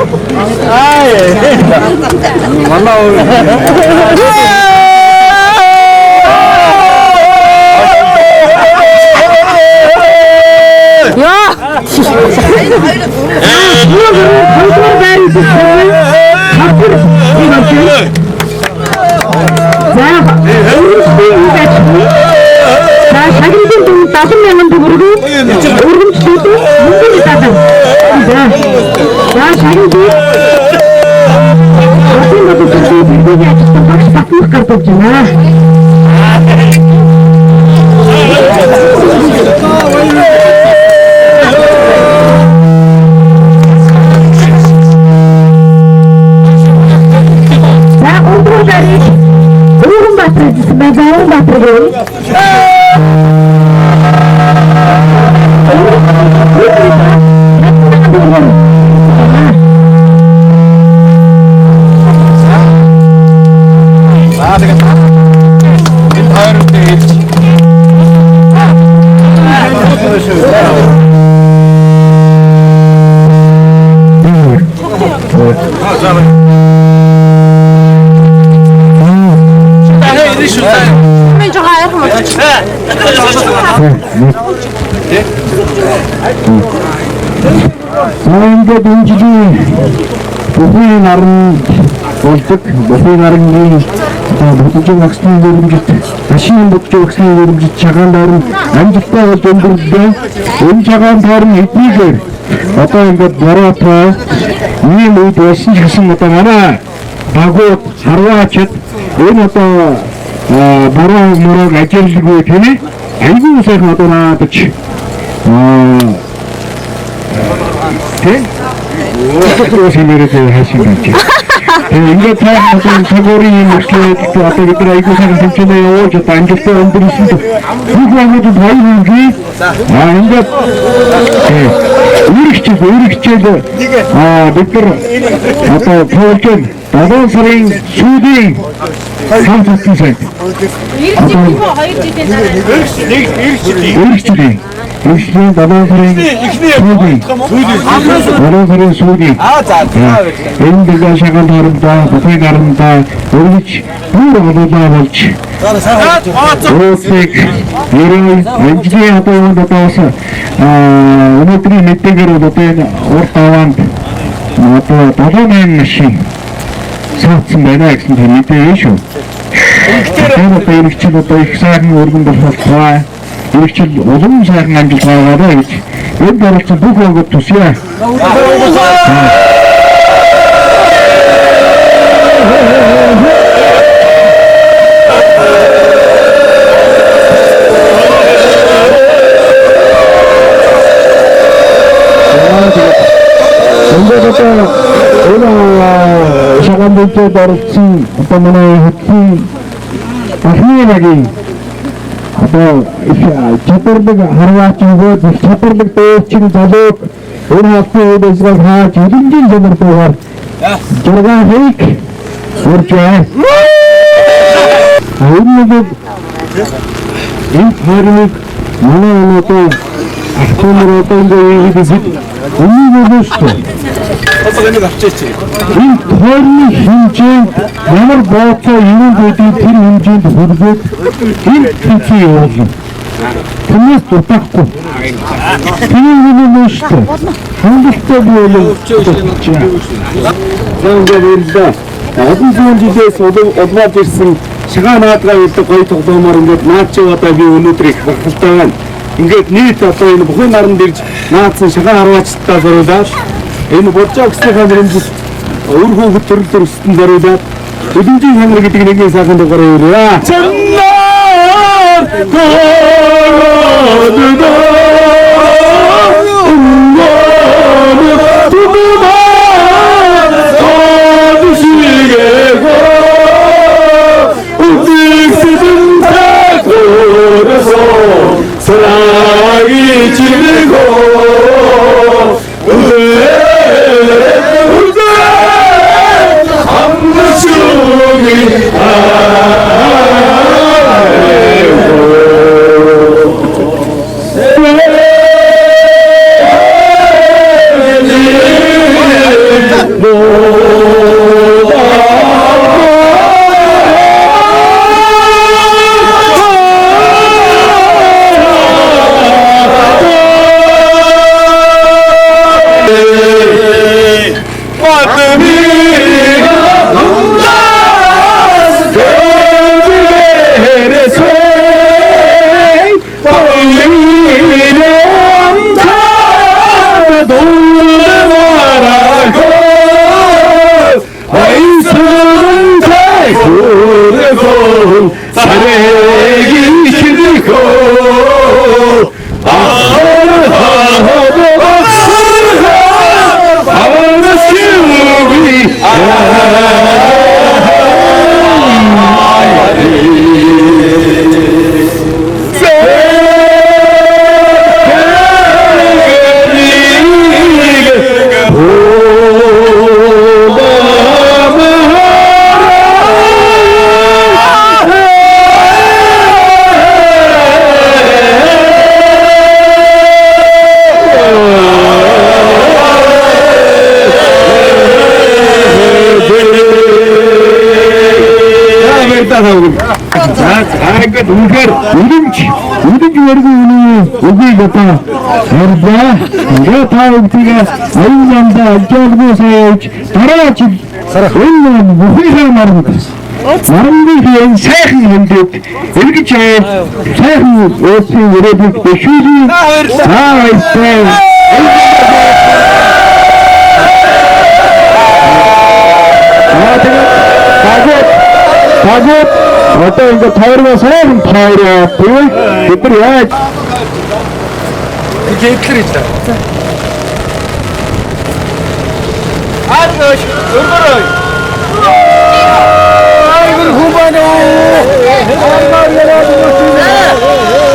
Ингээд энэ жилийн бүхний наран болдог, бүхний нарны бүтэжин вакцины хөрөмжит, машин бүтэжин вакцины хөрөмжит чагаан дорн амжилттай болж өнгөрөлдөө. Энэ чагаан дорн эдгээр одоо ингээд бороотой ийм үед байсан ч гэсэн одоо манай багууд харваачд энэ одоо бороо мөрөг ажиллахгүй тийм ээ. Айгүй сайхан одоо наадаж Өөс имэрэтэй хашиг гэж. Ингээд таасан цагуурын мөрчлөөд одоо бид айгүй сайхан хэмжээний явуулж одоо амжилттай өнгөрсөн. Бүх юмуд хайргүй. Ингээд үргэлжлэл бид нар одоо төлөвлөж 7 сарын сүүлийн хамтсан сайд. Үргэлжлэл Эхний 7 сарын сүүлийн энэ дэга шагаан хоорондоо бүхий гарантаа өргөж бүр олоолаа болж өөрсдийг ерөн ажлын одоо бас өнөөдрийн мэдээгээр одоо энэ урт аваанд одоо 7-8 машин саацсан байна гэсэн мэдээ шүү. Тэр хэрэгчид одоо их сайхан өргөн болохоор Ирчил улам сайхан амжилт гаргаарай гэж энд оролцсон бүх хүмүүст төсөё. шагаан дэвтэрд оролцсон одоо манай хөтлийн ахмаагийн одоо чадварлаг харваач өгөөд чадварлаг дээвчин залууг энэ хатны үйлсийг хааж илэнгийн замртуугаар жургаан хийх урьжээ. Энэ хармыг манай өнөөдөр ахмаагийн одоо ингэ ийгээд үнэн үйлстэй Энэ тойрны хэмжээнд ямар бооцоо юу гэдэг тэр хэмжээнд хүргээд энэ тэнцээ явуулна. Тэрнээс дутахгүй. Тэр юм шүү дээ. Хангалттай болов. Зангаариллаа. Олон зуун жилээс улмаад ирсэн шагаа наадгаа үлдэх гоё тоглоомоор ингээд наад чи одоо би өнөөдөр их бахалтай байна. Ингээд нийт одоо энэ бүхэн наранд ирж наадсан шагаа харваачтаа зориулаад энэ Боржоо гэсний хэмжээс өр хөөгд төрөл төрөстөнд зориулаад өдөнжин хямраг гэдэг нэгэн сайхан дугаараа ирээ. Ингээд үнээр үрдэнж өргөн үнийг одоо ярьлаа. Тэгээд та бүхнийг аюул ямдаа ажиалгүй саяж дараа жил энэ бүхний маранд Марны сайхан хэмжээд эргэж сайхан өөсийн өрөөдөг бэшүүлийн баярлалаа. Тагот одоо ингэ тойргоо сайхан тойроо тэгвэл бид нар яаж Гэтлэр ич. Аргош өргөрөө. Айгэр хүмбанаа. Аргаар яраад өгсөн.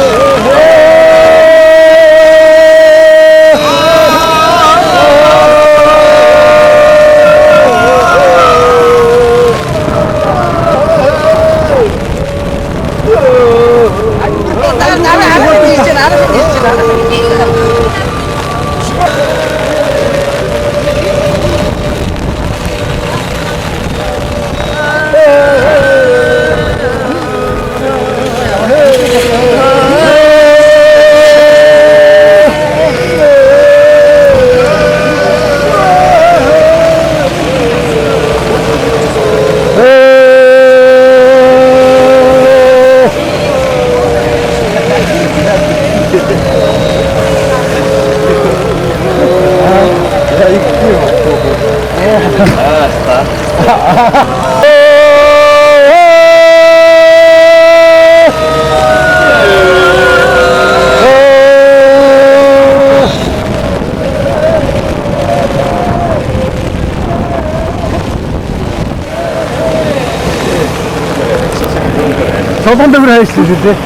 Солон дэвэр хайшлаа шүү дээ.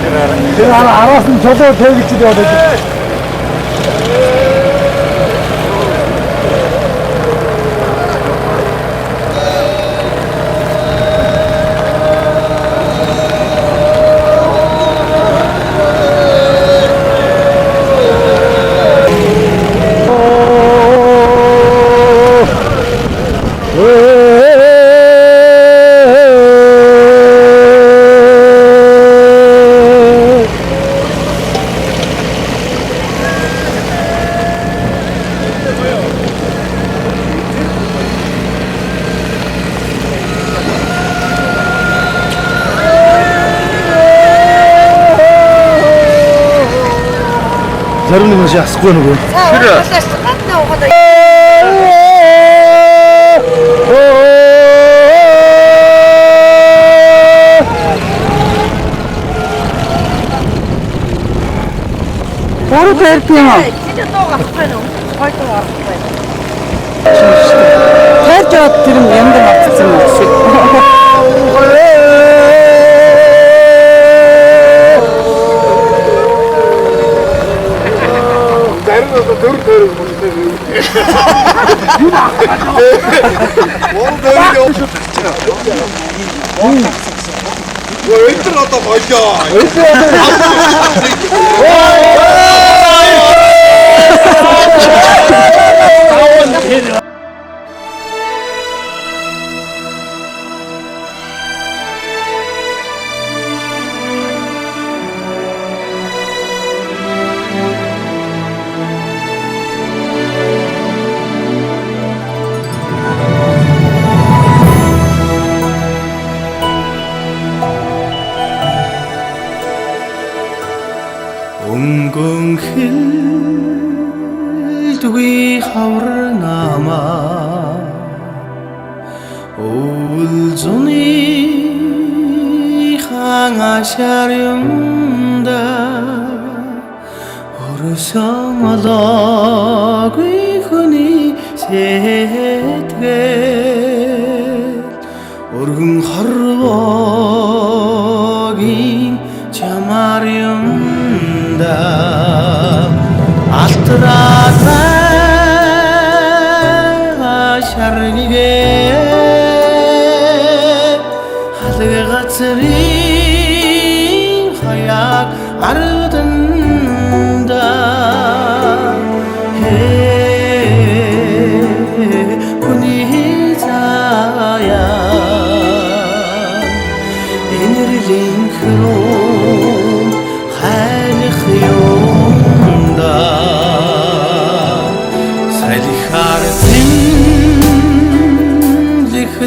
Тэр араас нь чулуу тавьж яваад байдаг. Зарим нэг маш ясахгүй нөгөө. Өөрөө ярьд юм аа. Тэрж яваад тэр юм яндар авчихсан юм шиг. Зарим нь дөр болчихсон. Өдөр одоо болоо. Өнгөнхилдгүй хавар намаа улзуны хангашар юмда орсомолоогүй хүний сэтгэл өргөн хорвогийн чамар юмда Алтраа шарнигэ халгацрийн хаяг арданда хүний заяа энерлийн хром хайх юмда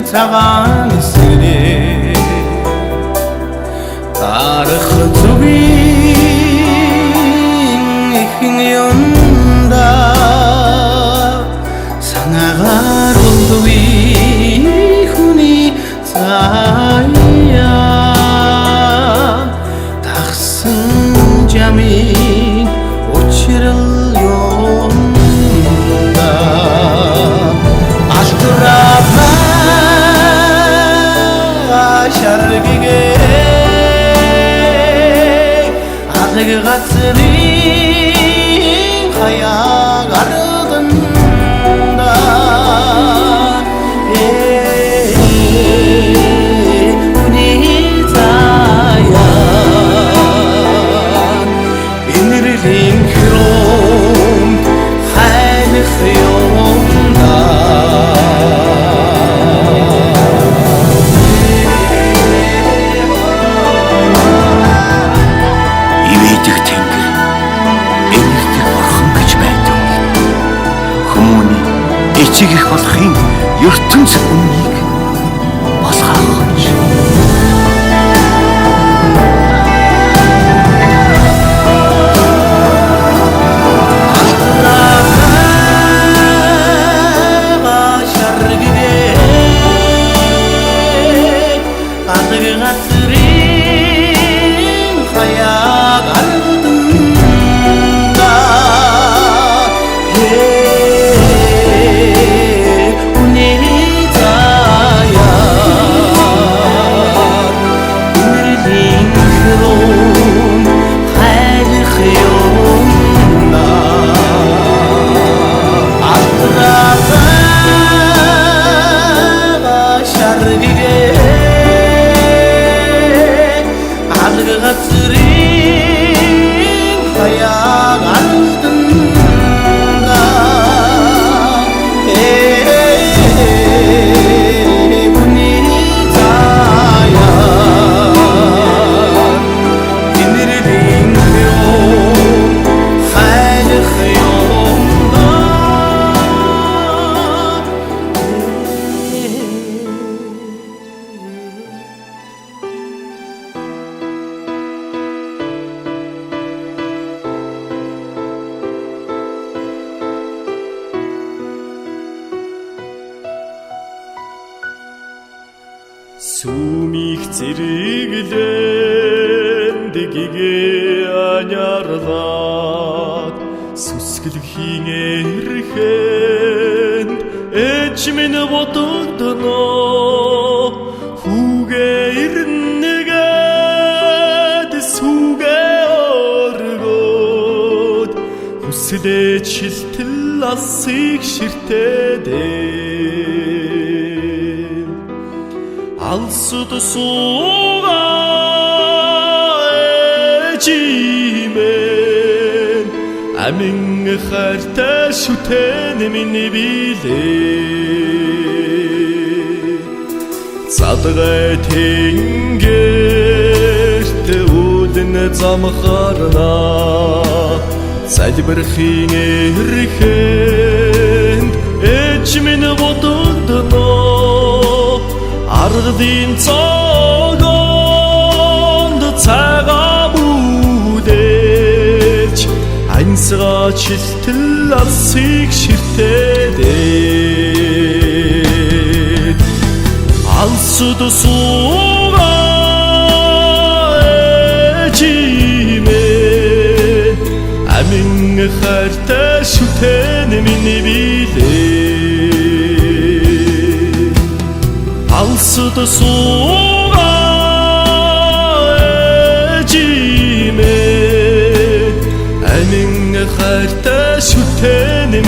цагаан сэрээ тарах зүгийн ихний юмда санаагаар үлдвий хүний заяа тагсан жамын учрал юмда алтраа шаргигэ адгацрийн хаяг арданда хүний заяа энерлийн хром хайх юмда эцэг их болохын ертөнц үннийг болгоож Сүмих зэрэглэн дэгийг анярлаад сүсгэлхийн эрхэнд ээж минь бодогдно хүүгээ ирнэгээд сүгээ оргоод хүслээ чилтэл алсыг ширтээдээ алсуд суугаа ээжимэн амин хайртай шүтэн миний билээ задгай тэнгэрт үүдэн замхарна залбирхийн эрхэнд ээж минь бодогдно аргадын цогонд цагаан бүдэж ансгаа чилтэл алсыг ширтээдээ алсуд суугаа ээжимэн амин хайртай шүтэн миний билээ алсуд суугаа ээжимэн амин хайртай шүтэн миний